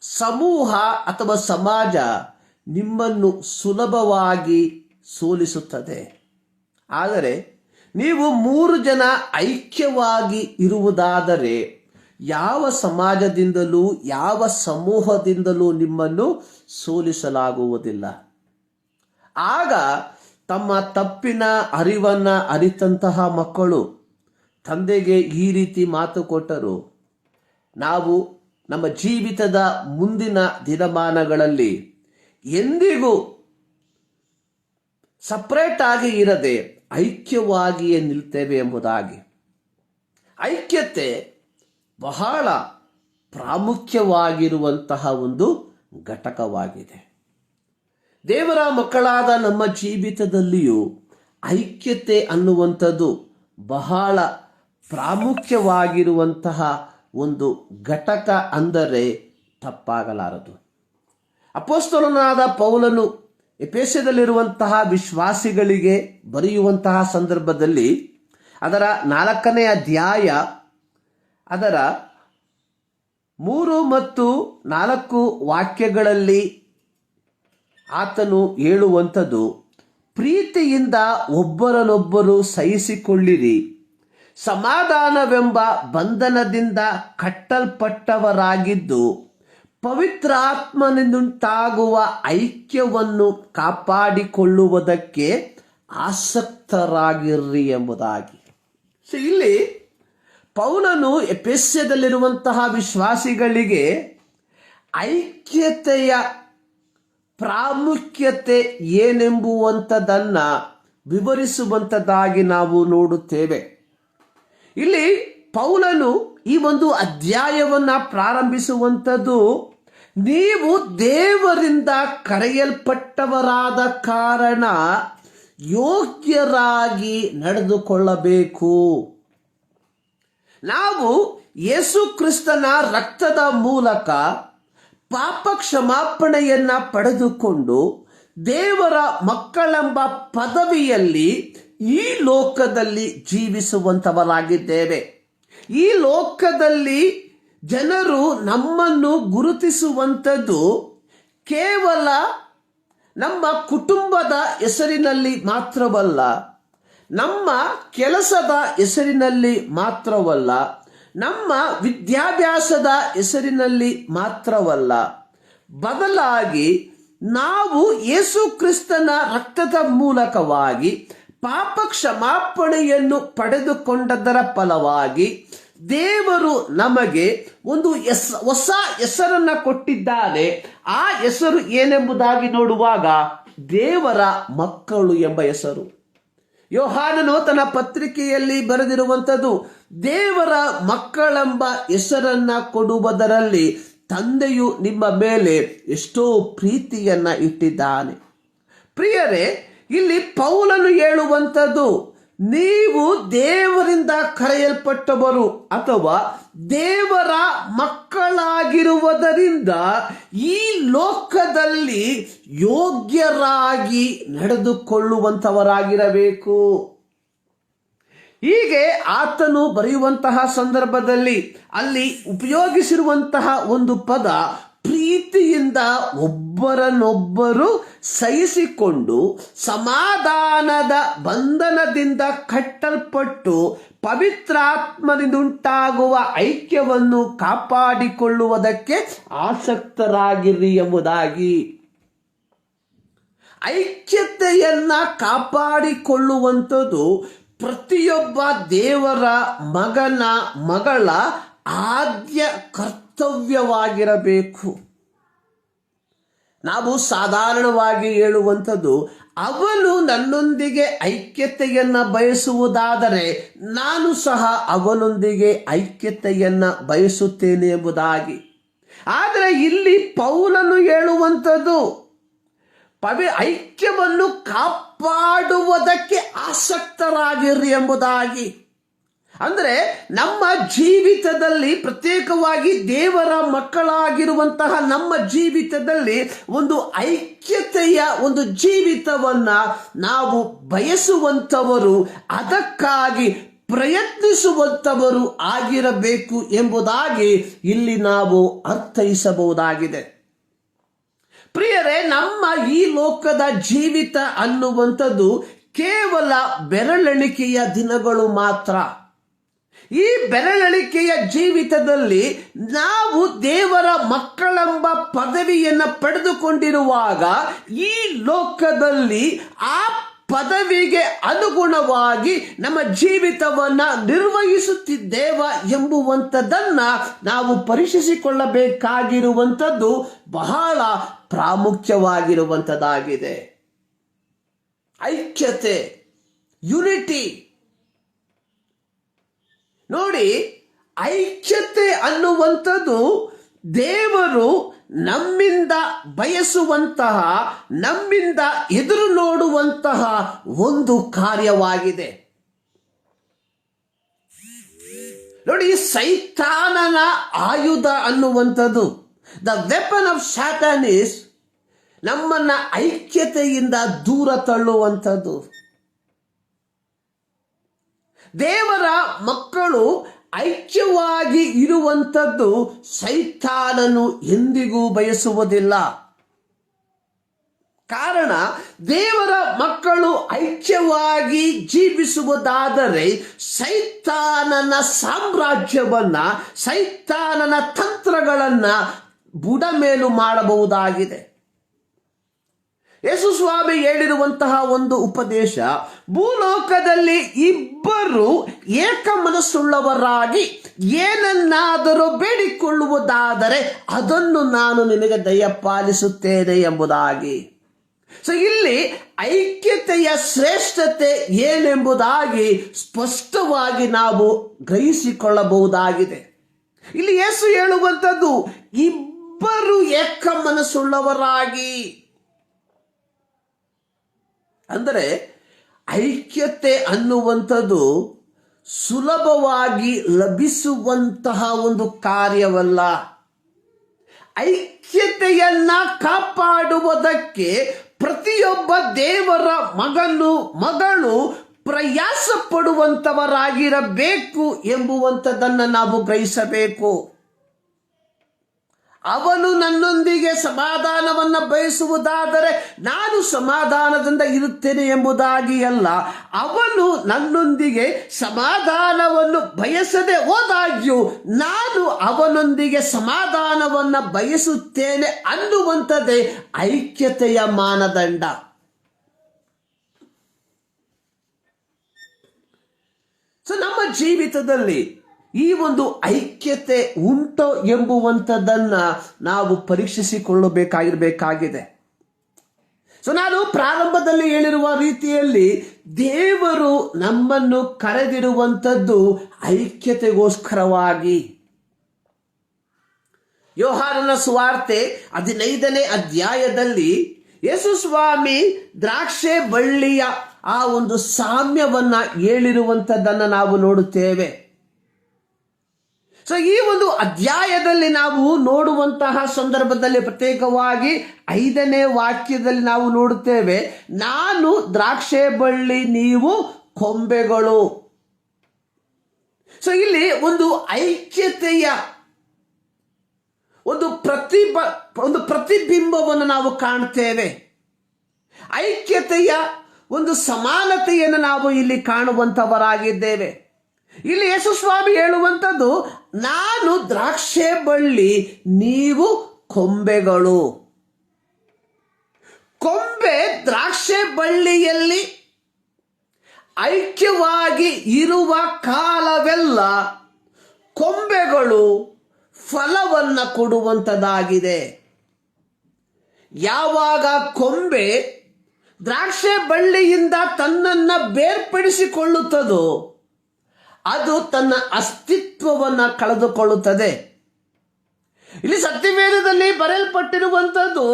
ಸಮೂಹ ಅಥವಾ ಸಮಾಜ ನಿಮ್ಮನ್ನು ಸುಲಭವಾಗಿ ಸೋಲಿಸುತ್ತದೆ. ಆದರೆ ನೀವು 3 ಜನ ಐಕ್ಯವಾಗಿ ಇರುವುದಾದರೆ ಯಾವ ಸಮಾಜದಿಂದಲೂ ಯಾವ ಸಮೂಹದಿಂದಲೂ ನಿಮ್ಮನ್ನು ಸೋಲಿಸಲಾಗುವುದಿಲ್ಲ. ಆಗ ತಮ್ಮ ತಪ್ಪಿನ ಅರಿವನ್ನ ಅರಿತಂತಹ ಮಕ್ಕಳು ತಂದೆಗೆ ಈ ರೀತಿ ಮಾತು ಕೊಟ್ಟರು, ನಾವು ನಮ್ಮ ಜೀವಿತದ ಮುಂದಿನ ದಿನಮಾನಗಳಲ್ಲಿ ಎಂದಿಗೂ ಸಪರೇಟ್ ಆಗಿ ಇರದೆ ಐಕ್ಯವಾಗಿಯೇ ನಿಲ್ತೇವೆ ಎಂಬುದಾಗಿ. ಐಕ್ಯತೆ ಬಹಳ ಪ್ರಾಮುಖ್ಯವಾಗಿರುವಂತಹ ಒಂದು ಘಟಕವಾಗಿದೆ. ದೇವರ ಮಕ್ಕಳಾದ ನಮ್ಮ ಜೀವಿತದಲ್ಲಿಯೂ ಐಕ್ಯತೆ ಅನ್ನುವಂಥದ್ದು ಬಹಳ ಪ್ರಾಮುಖ್ಯವಾಗಿರುವಂತಹ ಒಂದು ಘಟಕ ಅಂದರೆ ತಪ್ಪಾಗಲಾರದು. ಅಪೊಸ್ತಲನಾದ ಪೌಲನು ಎಫೆಸದಲ್ಲಿರುವಂತಹ ವಿಶ್ವಾಸಿಗಳಿಗೆ ಬರೆಯುವಂತಹ ಸಂದರ್ಭದಲ್ಲಿ ಅದರ 4ನೇ ಅಧ್ಯಾಯ ಅದರ 3 ಮತ್ತು 4 ವಾಕ್ಯಗಳಲ್ಲಿ ಆತನು ಹೇಳುವಂಥದ್ದು, ಪ್ರೀತಿಯಿಂದ ಒಬ್ಬರನ್ನೊಬ್ಬರು ಸಹಿಸಿಕೊಳ್ಳಿರಿ, ಸಮಾಧಾನವೆಂಬ ಬಂಧನದಿಂದ ಕಟ್ಟಲ್ಪಟ್ಟವರಾಗಿದ್ದು ಪವಿತ್ರಾತ್ಮನಿಂದುಂಟಾಗುವ ಐಕ್ಯವನ್ನು ಕಾಪಾಡಿಕೊಳ್ಳುವುದಕ್ಕೆ ಆಸಕ್ತರಾಗಿರ್ರಿ ಎಂಬುದಾಗಿ. ಇಲ್ಲಿ ಪೌಲನು ಎಫೆಸದಲ್ಲಿರುವಂತಹ ವಿಶ್ವಾಸಿಗಳಿಗೆ ಐಕ್ಯತೆಯ ಪ್ರಾಮುಖ್ಯತೆ ಏನೆಂಬುವಂಥದ್ದನ್ನು ವಿವರಿಸುವಂಥದ್ದಾಗಿ ನಾವು ನೋಡುತ್ತೇವೆ. ಇಲ್ಲಿ ಪೌಲನು ಈ ಒಂದು ಅಧ್ಯಾಯವನ್ನ ಪ್ರಾರಂಭಿಸುವಂಥದ್ದು, ನೀವು ದೇವರಿಂದ ಕರೆಯಲ್ಪಟ್ಟವರಾದ ಕಾರಣ ಯೋಗ್ಯರಾಗಿ ನಡೆದುಕೊಳ್ಳಬೇಕು. ನಾವು ಯೇಸು ಕ್ರಿಸ್ತನ ರಕ್ತದ ಮೂಲಕ ಪಾಪ ಕ್ಷಮಾಪಣೆಯನ್ನ ಪಡೆದುಕೊಂಡು ದೇವರ ಮಕ್ಕಳೆಂಬ ಪದವಿಯಲ್ಲಿ ಈ ಲೋಕದಲ್ಲಿ ಜೀವಿಸುವಂತವರಾಗಿದ್ದೇವೆ. ಈ ಲೋಕದಲ್ಲಿ ಜನರು ನಮ್ಮನ್ನು ಗುರುತಿಸುವಂಥದ್ದು ಕೇವಲ ನಮ್ಮ ಕುಟುಂಬದ ಹೆಸರಿನಲ್ಲಿ ಮಾತ್ರವಲ್ಲ, ನಮ್ಮ ಕೆಲಸದ ಹೆಸರಿನಲ್ಲಿ ಮಾತ್ರವಲ್ಲ, ನಮ್ಮ ವಿದ್ಯಾಭ್ಯಾಸದ ಹೆಸರಿನಲ್ಲಿ ಮಾತ್ರವಲ್ಲ, ಬದಲಾಗಿ ನಾವು ಯೇಸು ಕ್ರಿಸ್ತನ ರಕ್ತದ ಮೂಲಕವಾಗಿ ಪಾಪ ಕ್ಷಮಾಪಣೆಯನ್ನು ಪಡೆದುಕೊಂಡದರ ಫಲವಾಗಿ ದೇವರು ನಮಗೆ ಒಂದು ಹೊಸ ಹೆಸರನ್ನ ಕೊಟ್ಟಿದ್ದಾರೆ. ಆ ಹೆಸರು ಏನೆಂಬುದಾಗಿ ನೋಡುವಾಗ ದೇವರ ಮಕ್ಕಳು ಎಂಬ ಹೆಸರು. ಯೋಹಾನನು ತನ್ನ ಪತ್ರಿಕೆಯಲ್ಲಿ ಬರೆದಿರುವಂಥದ್ದು, ದೇವರ ಮಕ್ಕಳೆಂಬ ಹೆಸರನ್ನ ಕೊಡುವುದರಲ್ಲಿ ತಂದೆಯು ನಿಮ್ಮ ಮೇಲೆ ಎಷ್ಟೋ ಪ್ರೀತಿಯನ್ನ ಇಟ್ಟಿದ್ದಾನೆ. ಪ್ರಿಯರೇ, ಇಲ್ಲಿ ಪೌಲನು ಹೇಳುವಂಥದ್ದು, ನೀವು ದೇವರಿಂದ ಕರೆಯಲ್ಪಟ್ಟವರು ಅಥವಾ ದೇವರ ಮಕ್ಕಳಾಗಿರುವುದರಿಂದ ಈ ಲೋಕದಲ್ಲಿ ಯೋಗ್ಯರಾಗಿ ನಡೆದುಕೊಳ್ಳುವಂಥವರಾಗಿರಬೇಕು. ಹೀಗೆ ಆತನು ಬರೆಯುವಂತಹ ಸಂದರ್ಭದಲ್ಲಿ ಅಲ್ಲಿ ಉಪಯೋಗಿಸಿರುವಂತಹ ಒಂದು ಪದ, ಪ್ರೀತಿಯಿಂದ ಒಬ್ಬರನ್ನೊಬ್ಬರು ಸಹಿಸಿಕೊಂಡು ಸಮಾಧಾನದ ಬಂಧನದಿಂದ ಕಟ್ಟಲ್ಪಟ್ಟು ಪವಿತ್ರಾತ್ಮನಿಂದುಂಟಾಗುವ ಐಕ್ಯವನ್ನು ಕಾಪಾಡಿಕೊಳ್ಳುವುದಕ್ಕೆ ಆಸಕ್ತರಾಗಿರಿ ಎಂಬುದಾಗಿ. ಐಕ್ಯತೆಯನ್ನ ಕಾಪಾಡಿಕೊಳ್ಳುವಂಥದ್ದು ಪ್ರತಿಯೊಬ್ಬ ದೇವರ ಮಗನ ಮಗಳ ಆದ್ಯ ಕರ್ತವ್ಯವಾಗಿರಬೇಕು. ನಾವು ಸಾಧಾರಣವಾಗಿ ಹೇಳುವಂಥದ್ದು, ಅವನು ನನ್ನೊಂದಿಗೆ ಐಕ್ಯತೆಯನ್ನ ಬಯಸುವುದಾದರೆ ನಾನು ಸಹ ಅವನೊಂದಿಗೆ ಐಕ್ಯತೆಯನ್ನ ಬಯಸುತ್ತೇನೆ ಎಂಬುದಾಗಿ. ಆದರೆ ಇಲ್ಲಿ ಪೌಲನು ಹೇಳುವಂಥದ್ದು, ಐಕ್ಯವನ್ನು ಕಾಪಾಡುವುದಕ್ಕೆ ಆಸಕ್ತರಾಗಿರ್ರಿ ಎಂಬುದಾಗಿ. ಅಂದರೆ ನಮ್ಮ ಜೀವಿತದಲ್ಲಿ, ಪ್ರತ್ಯೇಕವಾಗಿ ದೇವರ ಮಕ್ಕಳಾಗಿರುವಂತಹ ನಮ್ಮ ಜೀವಿತದಲ್ಲಿ ಒಂದು ಐಕ್ಯತೆಯ ಒಂದು ಜೀವಿತವನ್ನ ನಾವು ಬಯಸುವಂಥವರು, ಅದಕ್ಕಾಗಿ ಪ್ರಯತ್ನಿಸುವಂಥವರು ಆಗಿರಬೇಕು ಎಂಬುದಾಗಿ ಇಲ್ಲಿ ನಾವು ಅರ್ಥೈಸಬಹುದಾಗಿದೆ. ಪ್ರಿಯರೇ, ನಮ್ಮ ಈ ಲೋಕದ ಜೀವಿತ ಅನ್ನುವಂಥದ್ದು ಕೇವಲ ಬೆರಳೆಣಿಕೆಯ ದಿನಗಳು ಮಾತ್ರ. ಈ ಬೆರಳೆಣಿಕೆಯ ಜೀವಿತದಲ್ಲಿ ನಾವು ದೇವರ ಮಕ್ಕಳೆಂಬ ಪದವಿಯನ್ನು ಪಡೆದುಕೊಂಡಿರುವಾಗ ಈ ಲೋಕದಲ್ಲಿ ಆ ಪದವಿಗೆ ಅನುಗುಣವಾಗಿ ನಮ್ಮ ಜೀವಿತವನ್ನ ನಿರ್ವಹಿಸುತ್ತಿದ್ದೇವ ಎಂಬುವಂಥದ್ದನ್ನ ನಾವು ಪರೀಕ್ಷಿಸಿಕೊಳ್ಳಬೇಕಾಗಿರುವಂಥದ್ದು ಬಹಳ ಪ್ರಾಮುಖ್ಯವಾಗಿರುವಂಥದ್ದಾಗಿದೆ. ಐಕ್ಯತೆ, ಯುನಿಟಿ. ನೋಡಿ, ಐಕ್ಯತೆ ಅನ್ನುವಂಥದ್ದು ದೇವರು ನಮ್ಮಿಂದ ಬಯಸುವಂತಹ, ನಮ್ಮಿಂದ ಎದುರು ನೋಡುವಂತಹ ಒಂದು ಕಾರ್ಯವಾಗಿದೆ. ನೋಡಿ, ಸೈತಾನನ ಆಯುಧ ಅನ್ನುವಂಥದ್ದು, ದ ವೆಪನ್ ಆಫ್ ಸಾಟನ್ ಇಸ್ ನಮ್ಮನ್ನ ಐಕ್ಯತೆಯಿಂದ ದೂರ ತಳ್ಳುವಂಥದ್ದು. ದೇವರ ಮಕ್ಕಳು ಐಕ್ಯವಾಗಿ ಇರುವಂಥದ್ದು ಸೈತಾನನು ಎಂದಿಗೂ ಬಯಸುವುದಿಲ್ಲ. ಕಾರಣ, ದೇವರ ಮಕ್ಕಳು ಐಕ್ಯವಾಗಿ ಜೀವಿಸುವುದಾದರೆ ಸೈತಾನನ ಸಾಮ್ರಾಜ್ಯವನ್ನ, ಸೈತಾನನ ತಂತ್ರಗಳನ್ನ ಬುಡಮೇಲು ಮಾಡಬಹುದಾಗಿದೆ. ಯೇಸು ಸ್ವಾಮಿ ಹೇಳಿರುವಂತಹ ಒಂದು ಉಪದೇಶ, ಭೂಲೋಕದಲ್ಲಿ ಇಬ್ಬರು ಏಕ ಮನಸ್ಸುಳ್ಳವರಾಗಿ ಏನನ್ನಾದರೂ ಬೇಡಿಕೊಳ್ಳುವುದಾದರೆ ಅದನ್ನು ನಾನು ನಿನಗೆ ದಯಪಾಲಿಸುತ್ತೇನೆ ಎಂಬುದಾಗಿ. ಸೊ ಇಲ್ಲಿ ಐಕ್ಯತೆಯ ಶ್ರೇಷ್ಠತೆ ಏನೆಂಬುದಾಗಿ ಸ್ಪಷ್ಟವಾಗಿ ನಾವು ಗ್ರಹಿಸಿಕೊಳ್ಳಬಹುದಾಗಿದೆ. ಇಲ್ಲಿ ಯೇಸು ಹೇಳುವಂಥದ್ದು, ಇಬ್ಬರು ಏಕ ಮನಸ್ಸುಳ್ಳವರಾಗಿ. ಅಂದರೆ ಐಕ್ಯತೆ ಅನ್ನುವಂಥದ್ದು ಸುಲಭವಾಗಿ ಲಭಿಸುವಂತಹ ಒಂದು ಕಾರ್ಯವಲ್ಲ. ಐಕ್ಯತೆಯನ್ನ ಕಾಪಾಡುವುದಕ್ಕೆ ಪ್ರತಿಯೊಬ್ಬ ದೇವರ ಮಗಳು ಪ್ರಯಾಸ ಪಡುವಂತವರಾಗಿರಬೇಕು ಎಂಬುವಂಥದ್ದನ್ನು ನಾವು ಗ್ರಹಿಸಬೇಕು. ಅವನು ನನ್ನೊಂದಿಗೆ ಸಮಾಧಾನವನ್ನ ಬಯಸುವುದಾದರೆ ನಾನು ಸಮಾಧಾನದಿಂದ ಇರುತ್ತೇನೆ ಎಂಬುದಾಗಿ ಅಲ್ಲ, ಅವನು ನನ್ನೊಂದಿಗೆ ಸಮಾಧಾನವನ್ನು ಬಯಸದೆ ಹೋದಾಗ್ಯೂ ನಾನು ಅವನೊಂದಿಗೆ ಸಮಾಧಾನವನ್ನ ಬಯಸುತ್ತೇನೆ ಅನ್ನುವಂಥದ್ದೇ ಐಕ್ಯತೆಯ ಮಾನದಂಡ. ಸೊ ನಮ್ಮ ಜೀವಿತದಲ್ಲಿ ಈ ಒಂದು ಐಕ್ಯತೆ ಉಂಟು ಎಂಬುವಂಥದ್ದನ್ನ ನಾವು ಪರೀಕ್ಷಿಸಿಕೊಳ್ಳಬೇಕಾಗಿರಬೇಕಾಗಿದೆ. ನಾನು ಪ್ರಾರಂಭದಲ್ಲಿ ಹೇಳಿರುವ ರೀತಿಯಲ್ಲಿ ದೇವರು ನಮ್ಮನ್ನು ಕರೆದಿರುವಂಥದ್ದು ಐಕ್ಯತೆಗೋಸ್ಕರವಾಗಿ. ಯೋಹಾನನ ಸುವಾರ್ತೆ 15ನೇ ಅಧ್ಯಾಯದಲ್ಲಿ ಯೇಸು ಸ್ವಾಮಿ ದ್ರಾಕ್ಷೆ ಬಳ್ಳಿಯ ಆ ಒಂದು ಸಾಮ್ಯವನ್ನ ಹೇಳಿರುವಂಥದ್ದನ್ನು ನಾವು ನೋಡುತ್ತೇವೆ. ಈ ಒಂದು ಅಧ್ಯಾಯದಲ್ಲಿ ನಾವು ನೋಡುವಂತಹ ಸಂದರ್ಭದಲ್ಲಿ ಪ್ರತ್ಯೇಕವಾಗಿ 5ನೇ ವಾಕ್ಯದಲ್ಲಿ ನಾವು ನೋಡುತ್ತೇವೆ, ನಾನು ದ್ರಾಕ್ಷೆ ಬಳ್ಳಿ, ನೀವು ಕೊಂಬೆಗಳು. ಇಲ್ಲಿ ಒಂದು ಐಕ್ಯತೆಯ ಒಂದು ಪ್ರತಿಬಿಂಬವನ್ನು ನಾವು ಕಾಣ್ತೇವೆ. ಐಕ್ಯತೆಯ ಒಂದು ಸಮಾನತೆಯನ್ನು ನಾವು ಇಲ್ಲಿ ಕಾಣುವಂತವರಾಗಿದ್ದೇವೆ. ಇಲ್ಲಿ ಯೇಸು ಸ್ವಾಮಿ ಹೇಳುವಂಥದ್ದು, ನಾನು ದ್ರಾಕ್ಷೆ ಬಳ್ಳಿ, ನೀವು ಕೊಂಬೆಗಳು. ಕೊಂಬೆ ದ್ರಾಕ್ಷೆ ಬಳ್ಳಿಯಲ್ಲಿ ಐಕ್ಯವಾಗಿ ಇರುವ ಕಾಲವೆಲ್ಲ ಕೊಂಬೆಗಳು ಫಲವನ್ನು ಕೊಡುವಂಥದ್ದಾಗಿದೆ. ಯಾವಾಗ ಕೊಂಬೆ ದ್ರಾಕ್ಷೆ ಬಳ್ಳಿಯಿಂದ ತನ್ನನ್ನು ಬೇರ್ಪಡಿಸಿಕೊಳ್ಳುತ್ತದೋ ಅದು ತನ್ನ ಅಸ್ತಿತ್ವವನ್ನು ಕಳೆದುಕೊಳ್ಳುತ್ತದೆ. ಇಲ್ಲಿ ಸತ್ಯವೇದದಲ್ಲಿ ಬರೆಯಲ್ಪಟ್ಟಿರುವಂಥದ್ದು,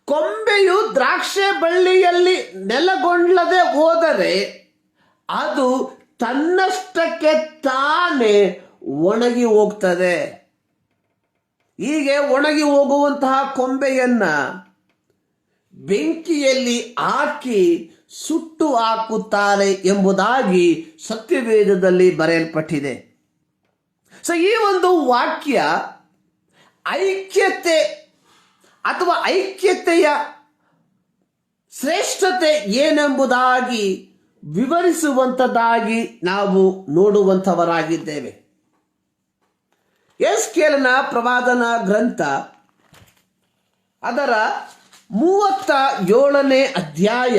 ಕೊಂಬೆಯು ದ್ರಾಕ್ಷೆ ಬಳ್ಳಿಯಲ್ಲಿ ನೆಲೆಗೊಳ್ಳದೆ ಹೋದರೆ ಅದು ತನ್ನಷ್ಟಕ್ಕೆ ತಾನೇ ಒಣಗಿ ಹೋಗ್ತದೆ. ಹೀಗೆ ಒಣಗಿ ಹೋಗುವಂತಹ ಕೊಂಬೆಯನ್ನ ಬೆಂಕಿಯಲ್ಲಿ ಹಾಕಿ ಸುಟ್ಟು ಹಾಕುತ್ತಾರೆ ಎಂಬುದಾಗಿ ಸತ್ಯವೇದದಲ್ಲಿ ಬರೆಯಲ್ಪಟ್ಟಿದೆ. ಈ ಒಂದು ವಾಕ್ಯ ಐಕ್ಯತೆ ಅಥವಾ ಐಕ್ಯತೆಯ ಶ್ರೇಷ್ಠತೆ ಏನೆಂಬುದಾಗಿ ವಿವರಿಸುವಂಥದ್ದಾಗಿ ನಾವು ನೋಡುವಂಥವರಾಗಿದ್ದೇವೆ. ಯೆಹೆಜ್ಕೇಲನ ಪ್ರವಾದನ ಗ್ರಂಥ ಅದರ 37ನೇ ಅಧ್ಯಾಯ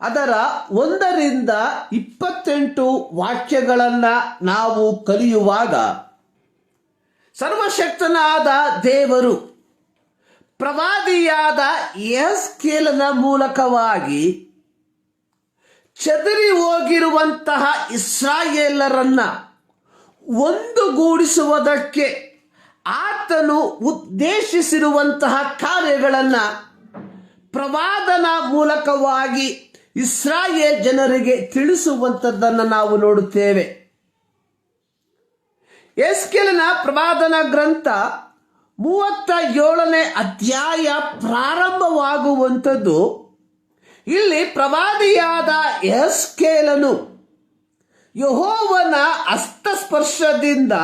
ಅದರ 1ರಿಂದ 28 ವಾಕ್ಯಗಳನ್ನು ನಾವು ಕಲಿಯುವಾಗ, ಸರ್ವಶಕ್ತನಾದ ದೇವರು ಪ್ರವಾದಿಯಾದ ಯೆಹೆಜ್ಕೇಲನ ಮೂಲಕವಾಗಿ ಚದರಿ ಹೋಗಿರುವಂತಹ ಇಸ್ರಾಯೇಲರನ್ನ ಒಂದುಗೂಡಿಸುವುದಕ್ಕೆ ಆತನು ಉದ್ದೇಶಿಸಿರುವಂತಹ ಕಾರ್ಯಗಳನ್ನು ಪ್ರವಾದನ ಮೂಲಕವಾಗಿ ಇಸ್ರಾಯೇಲ್ ಜನರಿಗೆ ತಿಳಿಸುವಂಥದ್ದನ್ನು ನಾವು ನೋಡುತ್ತೇವೆ. ಯೆಹೆಜ್ಕೇಲನ ಪ್ರವಾದನ ಗ್ರಂಥ 37ನೇ ಅಧ್ಯಾಯ ಪ್ರಾರಂಭವಾಗುವಂಥದ್ದು, ಇಲ್ಲಿ ಪ್ರವಾದಿಯಾದ ಯೆಹೆಜ್ಕೇಲನು ಯೆಹೋವನ ಹಸ್ತಸ್ಪರ್ಶದಿಂದ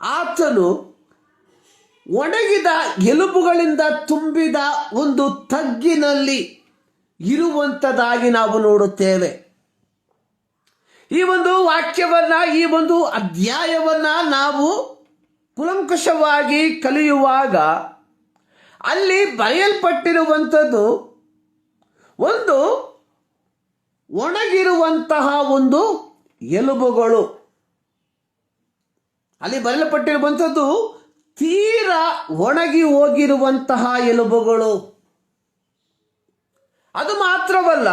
ಆತನು ಒಣಗಿದ ಎಲುಬುಗಳಿಂದ ತುಂಬಿದ ಒಂದು ತಗ್ಗಿನಲ್ಲಿ ಇರುವಂಥದ್ದಾಗಿ ನಾವು ನೋಡುತ್ತೇವೆ. ಈ ಒಂದು ವಾಕ್ಯವನ್ನ, ಈ ಒಂದು ಅಧ್ಯಾಯವನ್ನ ನಾವು ಕುಲಂಕುಷವಾಗಿ ಕಲಿಯುವಾಗ ಅಲ್ಲಿ ಬರೆಯಲ್ಪಟ್ಟಿರುವಂಥದ್ದು ಒಂದು ಒಣಗಿರುವಂತಹ ಒಂದು ಎಲುಬುಗಳು. ಅಲ್ಲಿ ಬರೆಯಲ್ಪಟ್ಟಿರುವಂಥದ್ದು ತೀರಾ ಒಣಗಿ ಹೋಗಿರುವಂತಹ ಎಲುಬುಗಳು. ಅದು ಮಾತ್ರವಲ್ಲ,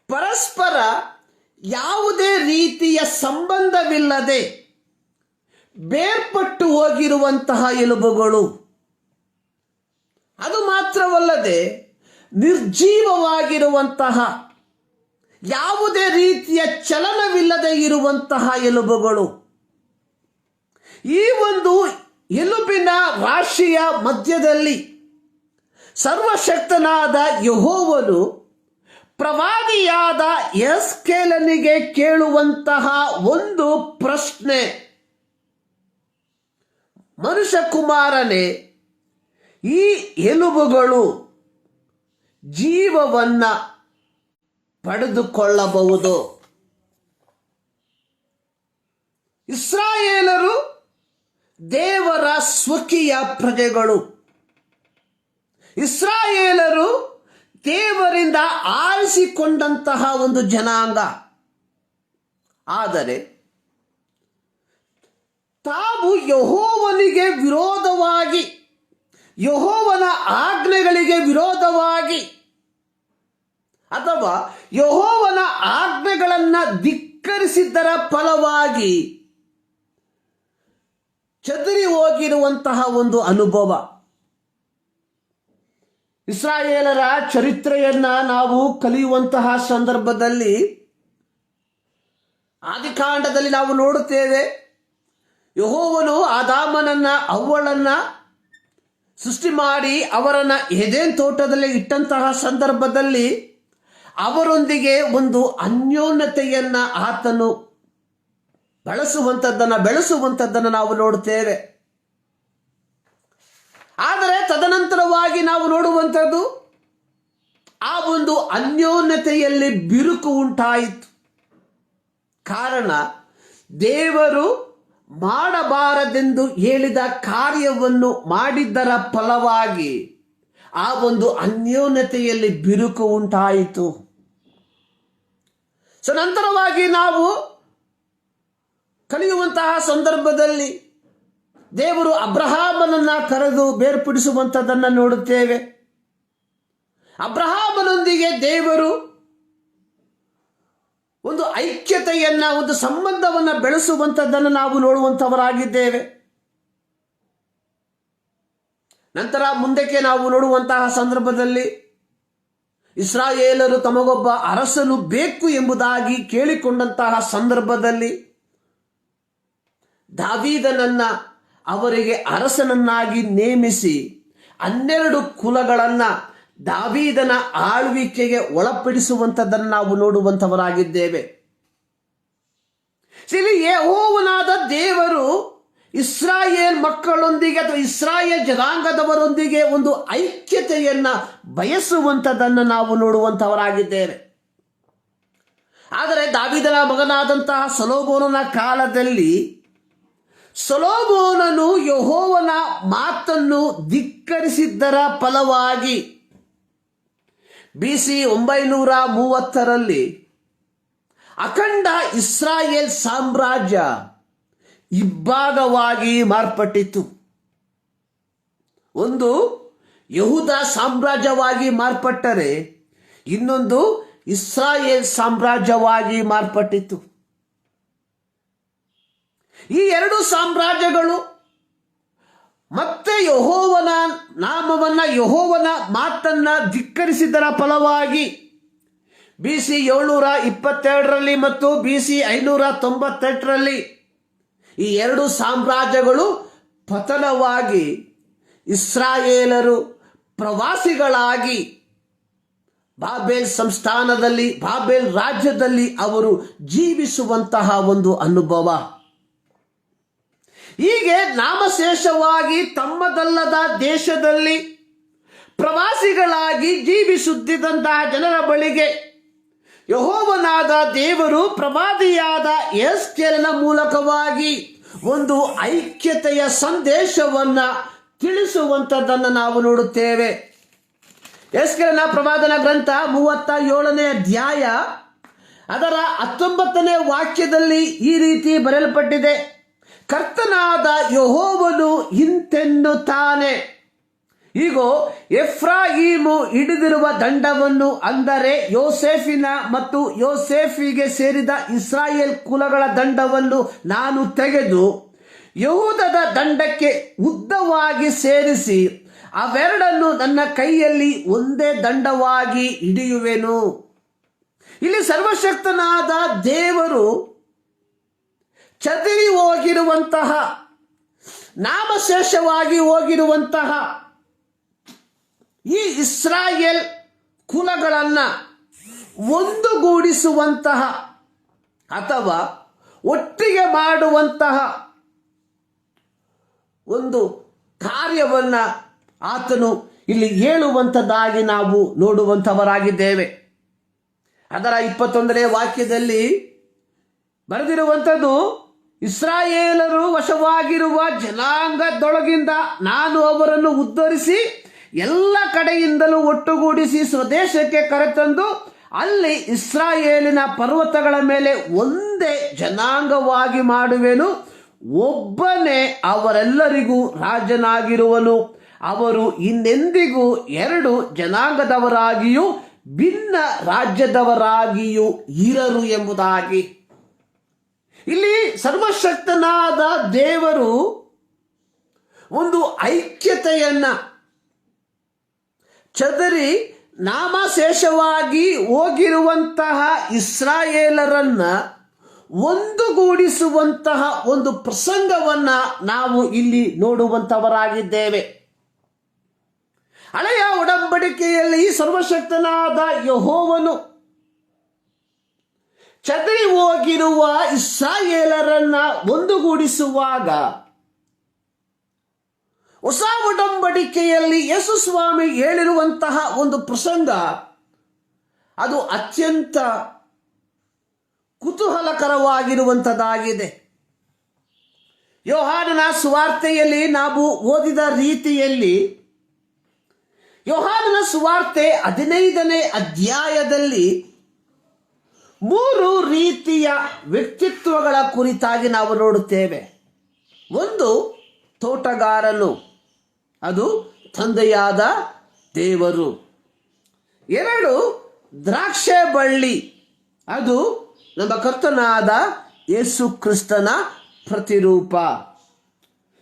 ಪರಸ್ಪರ ಯಾವುದೇ ರೀತಿಯ ಸಂಬಂಧವಿಲ್ಲದೆ ಬೇರ್ಪಟ್ಟು ಹೋಗಿರುವಂತಹ ಎಲುಬುಗಳು. ಅದು ಮಾತ್ರವಲ್ಲದೆ ನಿರ್ಜೀವವಾಗಿರುವಂತಹ, ಯಾವುದೇ ರೀತಿಯ ಚಲನವಿಲ್ಲದೆ ಇರುವಂತಹ ಎಲುಬುಗಳು. ಈ ಒಂದು ಎಲುಬಿನ ರಾಶಿಯ ಮಧ್ಯದಲ್ಲಿ ಸರ್ವಶಕ್ತನಾದ ಯೆಹೋವನು ಪ್ರವಾದಿಯಾದ ಯೆಹೆಜ್ಕೇಲನಿಗೆ ಕೇಳುವಂತಹ ಒಂದು ಪ್ರಶ್ನೆ, ಮನುಷ್ಯ ಕುಮಾರನೇ, ಈ ಎಲುಬುಗಳು ಜೀವವನ್ನ ಪಡೆದುಕೊಳ್ಳಬಹುದು? ಇಸ್ರಾಯೇಲರು ದೇವರ ಸ್ವಕೀಯ ಪ್ರಜೆಗಳು. ಇಸ್ರಾಯೇಲರು ದೇವರಿಂದ ಆರಿಸಿಕೊಂಡಂತಹ ಒಂದು ಜನಾಂಗ. ಆದರೆ ತಾವು ಯೆಹೋವನಿಗೆ ವಿರೋಧವಾಗಿ ಯೆಹೋವನ ಆಜ್ಞೆಗಳಿಗೆ ವಿರೋಧವಾಗಿ ಅಥವಾ ಯೆಹೋವನ ಆಜ್ಞೆಗಳನ್ನು ಧಿಕ್ಕರಿಸಿದ್ದರ ಫಲವಾಗಿ ಚದರಿ ಹೋಗಿರುವಂತಹ ಒಂದು ಅನುಭವ. ಇಸ್ರಾಯೇಲರ ಚರಿತ್ರೆಯನ್ನ ನಾವು ಕಲಿಯುವಂತಹ ಸಂದರ್ಭದಲ್ಲಿ ಆದಿಕಾಂಡದಲ್ಲಿ ನಾವು ನೋಡುತ್ತೇವೆ. ಯೆಹೋವನು ಆದಾಮನನ್ನ ಅವ್ವಳನ್ನ ಸೃಷ್ಟಿ ಮಾಡಿ ಅವರನ್ನ ಏದೆನ್ ತೋಟದಲ್ಲಿ ಇಟ್ಟಂತಹ ಸಂದರ್ಭದಲ್ಲಿ ಅವರೊಂದಿಗೆ ಒಂದು ಅನ್ಯೋನ್ಯತೆಯನ್ನ ಆತನು ಬೆಳೆಸುವಂಥದ್ದನ್ನು ನಾವು ನೋಡುತ್ತೇವೆ. ಆದರೆ ತದನಂತರವಾಗಿ ನಾವು ನೋಡುವಂಥದ್ದು ಆ ಒಂದು ಅನ್ಯೋನ್ಯತೆಯಲ್ಲಿ ಬಿರುಕು ಉಂಟಾಯಿತು. ಕಾರಣ ದೇವರು ಮಾಡಬಾರದೆಂದು ಹೇಳಿದ ಕಾರ್ಯವನ್ನು ಮಾಡಿದ್ದರ ಫಲವಾಗಿ ಆ ಒಂದು ಅನ್ಯೋನ್ಯತೆಯಲ್ಲಿ ಬಿರುಕು ಉಂಟಾಯಿತು. ನಂತರವಾಗಿ ನಾವು ಕಲಿಯುವಂತಹ ಸಂದರ್ಭದಲ್ಲಿ ದೇವರು ಅಬ್ರಹಾಮನನ್ನ ಕರೆದು ಬೇರ್ಪಡಿಸುವಂಥದ್ದನ್ನು ನೋಡುತ್ತೇವೆ. ಅಬ್ರಹಾಮನೊಂದಿಗೆ ದೇವರು ಒಂದು ಐಕ್ಯತೆಯನ್ನ, ಒಂದು ಸಂಬಂಧವನ್ನ ಬೆಳೆಸುವಂಥದ್ದನ್ನು ನಾವು ನೋಡುವಂಥವರಾಗಿದ್ದೇವೆ. ನಂತರ ಮುಂದಕ್ಕೆ ನಾವು ನೋಡುವಂತಹ ಸಂದರ್ಭದಲ್ಲಿ ಇಸ್ರಾಯೇಲರು ತಮಗೊಬ್ಬ ಅರಸನು ಬೇಕು ಎಂಬುದಾಗಿ ಕೇಳಿಕೊಂಡಂತಹ ಸಂದರ್ಭದಲ್ಲಿ ದಾವೀದನನ್ನ ಅವರಿಗೆ ಅರಸನನ್ನಾಗಿ ನೇಮಿಸಿ 12 ಕುಲಗಳನ್ನ ದಾವೀದನ ಆಳ್ವಿಕೆಗೆ ಒಳಪಡಿಸುವಂಥದ್ದನ್ನು ನಾವು ನೋಡುವಂಥವರಾಗಿದ್ದೇವೆ. ಯೆಹೋವನಾದ ದೇವರು ಇಸ್ರಾಯೇಲ್ ಮಕ್ಕಳೊಂದಿಗೆ ಅಥವಾ ಇಸ್ರಾಯೇಲ್ ಜನಾಂಗದವರೊಂದಿಗೆ ಒಂದು ಐಕ್ಯತೆಯನ್ನ ಬಯಸುವಂಥದ್ದನ್ನು ನಾವು ನೋಡುವಂಥವರಾಗಿದ್ದೇವೆ. ಆದರೆ ದಾವೀದನ ಮಗನಾದಂತಹ ಸೊಲೊಮೋನನ ಕಾಲದಲ್ಲಿ ಸೊಲೊಮೋನನು ಯೆಹೋವನ ಮಾತನ್ನು ಧಿಕ್ಕರಿಸಿದ್ದರ ಫಲವಾಗಿ BC 930 ಅಖಂಡ ಇಸ್ರಾಯೇಲ್ ಸಾಮ್ರಾಜ್ಯ ಇಬ್ಬಾಗವಾಗಿ ಮಾರ್ಪಟ್ಟಿತು. ಒಂದು ಯಹೂದ ಸಾಮ್ರಾಜ್ಯವಾಗಿ ಮಾರ್ಪಟ್ಟರೆ ಇನ್ನೊಂದು ಇಸ್ರಾಯೇಲ್ ಸಾಮ್ರಾಜ್ಯವಾಗಿ ಮಾರ್ಪಟ್ಟಿತು. ಈ 2 ಸಾಮ್ರಾಜ್ಯಗಳು ಮತ್ತೆ ಯೆಹೋವನ ನಾಮವನ್ನ, ಯೆಹೋವನ ಮಾತನ್ನ ಧಿಕ್ಕರಿಸಿದರ ಫಲವಾಗಿ BC 722 ಮತ್ತು BC 598 ಈ 2 ಸಾಮ್ರಾಜ್ಯಗಳು ಪತನವಾಗಿ ಇಸ್ರಾಯೇಲರು ಪ್ರವಾಸಿಗಳಾಗಿ ಬಾಬೆಲ್ ಸಂಸ್ಥಾನದಲ್ಲಿ, ಬಾಬೆಲ್ ರಾಜ್ಯದಲ್ಲಿ ಅವರು ಜೀವಿಸುವಂತಹ ಒಂದು ಅನುಭವ. ಹೀಗೆ ನಾಮಶೇಷವಾಗಿ ತಮ್ಮದಲ್ಲದ ದೇಶದಲ್ಲಿ ಪ್ರವಾಸಿಗಳಾಗಿ ಜೀವಿಸುತ್ತಿದ್ದಂತಹ ಜನರ ಬಳಿಗೆ ಯೆಹೋವನಾದ ದೇವರು ಪ್ರವಾದಿಯಾದ ಯೆಹೆಜ್ಕೇಲನ ಮೂಲಕವಾಗಿ ಒಂದು ಐಕ್ಯತೆಯ ಸಂದೇಶವನ್ನ ತಿಳಿಸುವಂಥದ್ದನ್ನು ನಾವು ನೋಡುತ್ತೇವೆ. ಯೆಹೆಜ್ಕೇಲನ ಪ್ರವಾದನ ಗ್ರಂಥ 37ನೇ ಅಧ್ಯಾಯ ಅದರ 19ನೇ ವಾಕ್ಯದಲ್ಲಿ ಈ ರೀತಿ ಬರೆಯಲ್ಪಟ್ಟಿದೆ. ಕರ್ತನಾದ ಯೆಹೋವನು ಇಂತೆನ್ನುತ್ತಾನೆ, ಈಗೋ ಎಫ್ರಾಯೀಮು ಹಿಡಿದಿರುವ ದಂಡವನ್ನು, ಅಂದರೆ ಯೋಸೇಫಿನ ಮತ್ತು ಯೋಸೇಫಿಗೆ ಸೇರಿದ ಇಸ್ರಾಯೇಲ್ ಕುಲಗಳ ದಂಡವನ್ನು ನಾನು ತೆಗೆದು ಯಹೂದದ ದಂಡಕ್ಕೆ ಉದ್ದವಾಗಿ ಸೇರಿಸಿ ಅವೆರಡನ್ನು ನನ್ನ ಕೈಯಲ್ಲಿ ಒಂದೇ ದಂಡವಾಗಿ ಹಿಡಿಯುವೆನು. ಇಲ್ಲಿ ಸರ್ವಶಕ್ತನಾದ ದೇವರು ಚದರಿ ಹೋಗಿರುವಂತಹ, ನಾಮಶೇಷವಾಗಿ ಹೋಗಿರುವಂತಹ ಈ ಇಸ್ರಾಯೇಲ್ ಕುಲಗಳನ್ನ ಒಂದುಗೂಡಿಸುವಂತಹ ಅಥವಾ ಒಟ್ಟಿಗೆ ಮಾಡುವಂತಹ ಒಂದು ಕಾರ್ಯವನ್ನ ಆತನು ಇಲ್ಲಿ ಹೇಳುವಂಥದ್ದಾಗಿ ನಾವು ನೋಡುವಂಥವರಾಗಿದ್ದೇವೆ. ಅದರ 21ನೇ ವಾಕ್ಯದಲ್ಲಿ ಬರೆದಿರುವಂಥದ್ದು, ಇಸ್ರಾಯೇಲರು ವಶವಾಗಿರುವ ಜನಾಂಗದೊಳಗಿಂದ ನಾನು ಅವರನ್ನು ಉದ್ಧರಿಸಿ ಎಲ್ಲ ಕಡೆಯಿಂದಲೂ ಒಟ್ಟುಗೂಡಿಸಿ ಸ್ವದೇಶಕ್ಕೆ ಕರೆತಂದು ಅಲ್ಲಿ ಇಸ್ರಾಯೇಲಿನ ಪರ್ವತಗಳ ಮೇಲೆ ಒಂದೇ ಜನಾಂಗವಾಗಿ ಮಾಡುವೆನು. ಒಬ್ಬನೇ ಅವರೆಲ್ಲರಿಗೂ ರಾಜನಾಗಿರುವನು. ಅವರು ಇನ್ನೆಂದಿಗೂ ಎರಡು ಜನಾಂಗದವರಾಗಿಯೂ ಭಿನ್ನ ರಾಜ್ಯದವರಾಗಿಯೂ ಇರರು ಎಂಬುದಾಗಿ. ಇಲ್ಲಿ ಸರ್ವಶಕ್ತನಾದ ದೇವರು ಒಂದು ಐಕ್ಯತೆಯನ್ನ, ಚದರಿ ನಾಮಶೇಷವಾಗಿ ಹೋಗಿರುವಂತಹ ಇಸ್ರಾಯೇಲರನ್ನ ಒಂದುಗೂಡಿಸುವಂತಹ ಒಂದು ಪ್ರಸಂಗವನ್ನ ನಾವು ಇಲ್ಲಿ ನೋಡುವಂತವರಾಗಿದ್ದೇವೆ. ಹಳೆಯ ಒಡಂಬಡಿಕೆಯಲ್ಲಿ ಸರ್ವಶಕ್ತನಾದ ಯೆಹೋವನು ಚದರಿ ಹೋಗಿರುವ ಇಸ್ರಾಯೇಲರನ್ನ ಒಂದುಗೂಡಿಸುವಾಗ, ಹೊಸ ಒಡಂಬಡಿಕೆಯಲ್ಲಿ ಯೇಸು ಸ್ವಾಮಿ ಹೇಳಿರುವಂತಹ ಒಂದು ಪ್ರಸಂಗ ಅದು ಅತ್ಯಂತ ಕುತೂಹಲಕರವಾಗಿರುವಂಥದ್ದಾಗಿದೆ. ಯೋಹಾನನ ಸುವಾರ್ತೆಯಲ್ಲಿ ನಾವು ಓದಿದ ರೀತಿಯಲ್ಲಿ, ಯೋಹಾನನ ಸುವಾರ್ತೆ 15ನೇ ಅಧ್ಯಾಯದಲ್ಲಿ 3 ರೀತಿಯ ವ್ಯಕ್ತಿತ್ವಗಳ ಕುರಿತಾಗಿ ನಾವು ನೋಡುತ್ತೇವೆ. ಒಂದು ತೋಟಗಾರನು, ಅದು ತಂದೆಯಾದ ದೇವರು. 2 ದ್ರಾಕ್ಷೆ ಬಳ್ಳಿ, ಅದು ನಮ್ಮ ಕರ್ತನಾದ ಯೇಸು ಕ್ರಿಸ್ತನ ಪ್ರತಿರೂಪ.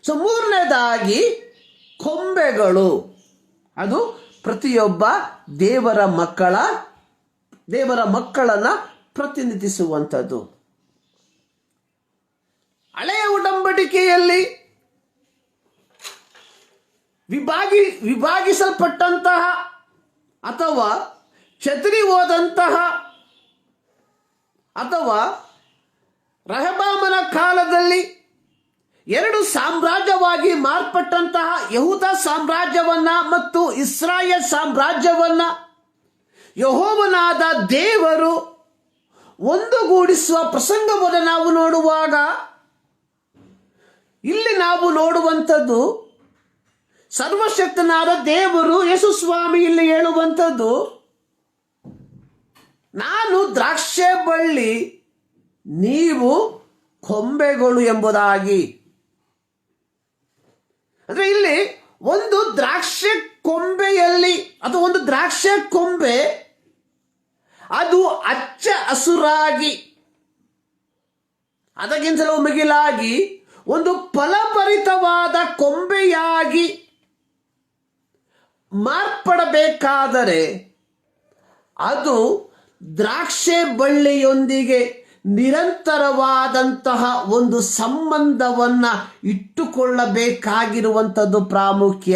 ಮೂರನೇದಾಗಿ ಕೊಂಬೆಗಳು, ಅದು ಪ್ರತಿಯೊಬ್ಬ ದೇವರ ಮಕ್ಕಳನ್ನ ಪ್ರತಿನಿಧಿಸುವಂಥದ್ದು. ಹಳೆಯ ಉಡಂಬಡಿಕೆಯಲ್ಲಿ ವಿಭಾಗಿಸಲ್ಪಟ್ಟಂತಹ ಅಥವಾ ಚದರಿ ಹೋದಂತಹ ಅಥವಾ ರೆಹಬ್ಬಾಮನ ಕಾಲದಲ್ಲಿ 2 ಸಾಮ್ರಾಜ್ಯವಾಗಿ ಮಾರ್ಪಟ್ಟಂತಹ ಯಹೂದ ಸಾಮ್ರಾಜ್ಯವನ್ನ ಮತ್ತು ಇಸ್ರಾಯೇಲ್ ಸಾಮ್ರಾಜ್ಯವನ್ನ ಯೆಹೋವನಾದ ದೇವರು ಒಂದುಗೂಡಿಸುವ ಪ್ರಸಂಗವನ್ನು ನಾವು ನೋಡುವಾಗ, ಇಲ್ಲಿ ನಾವು ನೋಡುವಂಥದ್ದು ಸರ್ವಶಕ್ತನಾದ ದೇವರು ಯೇಸು ಸ್ವಾಮಿ ಇಲ್ಲಿ ಹೇಳುವಂಥದ್ದು, ನಾನು ದ್ರಾಕ್ಷೆ ಬಳ್ಳಿ, ನೀವು ಕೊಂಬೆಗಳು ಎಂಬುದಾಗಿ. ಅಂದ್ರೆ ಇಲ್ಲಿ ಒಂದು ದ್ರಾಕ್ಷೆ ಕೊಂಬೆಯಲ್ಲಿ ಅಥವಾ ಒಂದು ದ್ರಾಕ್ಷೆ ಕೊಂಬೆ ಅದು ಹಚ್ಚ ಹಸುರಾಗಿ, ಅದಕ್ಕಿಂತಲೂ ಮಿಗಿಲಾಗಿ ಒಂದು ಫಲಭರಿತವಾದ ಕೊಂಬೆಯಾಗಿ ಮಾರ್ಪಡಬೇಕಾದರೆ ಅದು ದ್ರಾಕ್ಷೆ ಬಳ್ಳಿಯೊಂದಿಗೆ ನಿರಂತರವಾದಂತಹ ಒಂದು ಸಂಬಂಧವನ್ನ ಇಟ್ಟುಕೊಳ್ಳಬೇಕಾಗಿರುವಂಥದ್ದು ಪ್ರಾಮುಖ್ಯ.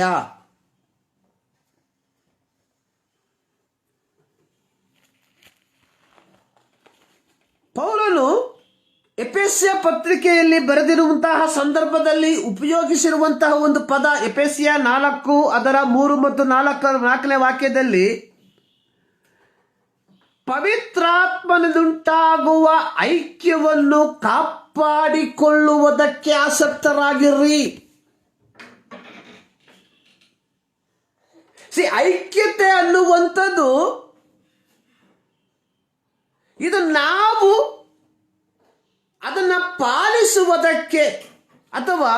ಪೌಲನು ಎಫೆಸ್ಯ ಪತ್ರಿಕೆಯಲ್ಲಿ ಬರೆದಿರುವಂತಹ ಸಂದರ್ಭದಲ್ಲಿ ಉಪಯೋಗಿಸಿರುವಂತಹ ಒಂದು ಪದ, ಎಫೆಸ್ಯ 4 ಅದರ 3 ಮತ್ತು 4ನೇ ವಾಕ್ಯದಲ್ಲಿ, ಪವಿತ್ರಾತ್ಮನಿಂದುಂಟಾಗುವ ಐಕ್ಯವನ್ನು ಕಾಪಾಡಿಕೊಳ್ಳುವುದಕ್ಕೆ ಆಸಕ್ತರಾಗಿರ್ರಿ. ಐಕ್ಯತೆ ಅನ್ನುವಂಥದ್ದು ಇದು ನಾವು ಅದನ್ನ ಪಾಲಿಸುವುದಕ್ಕೆ ಅಥವಾ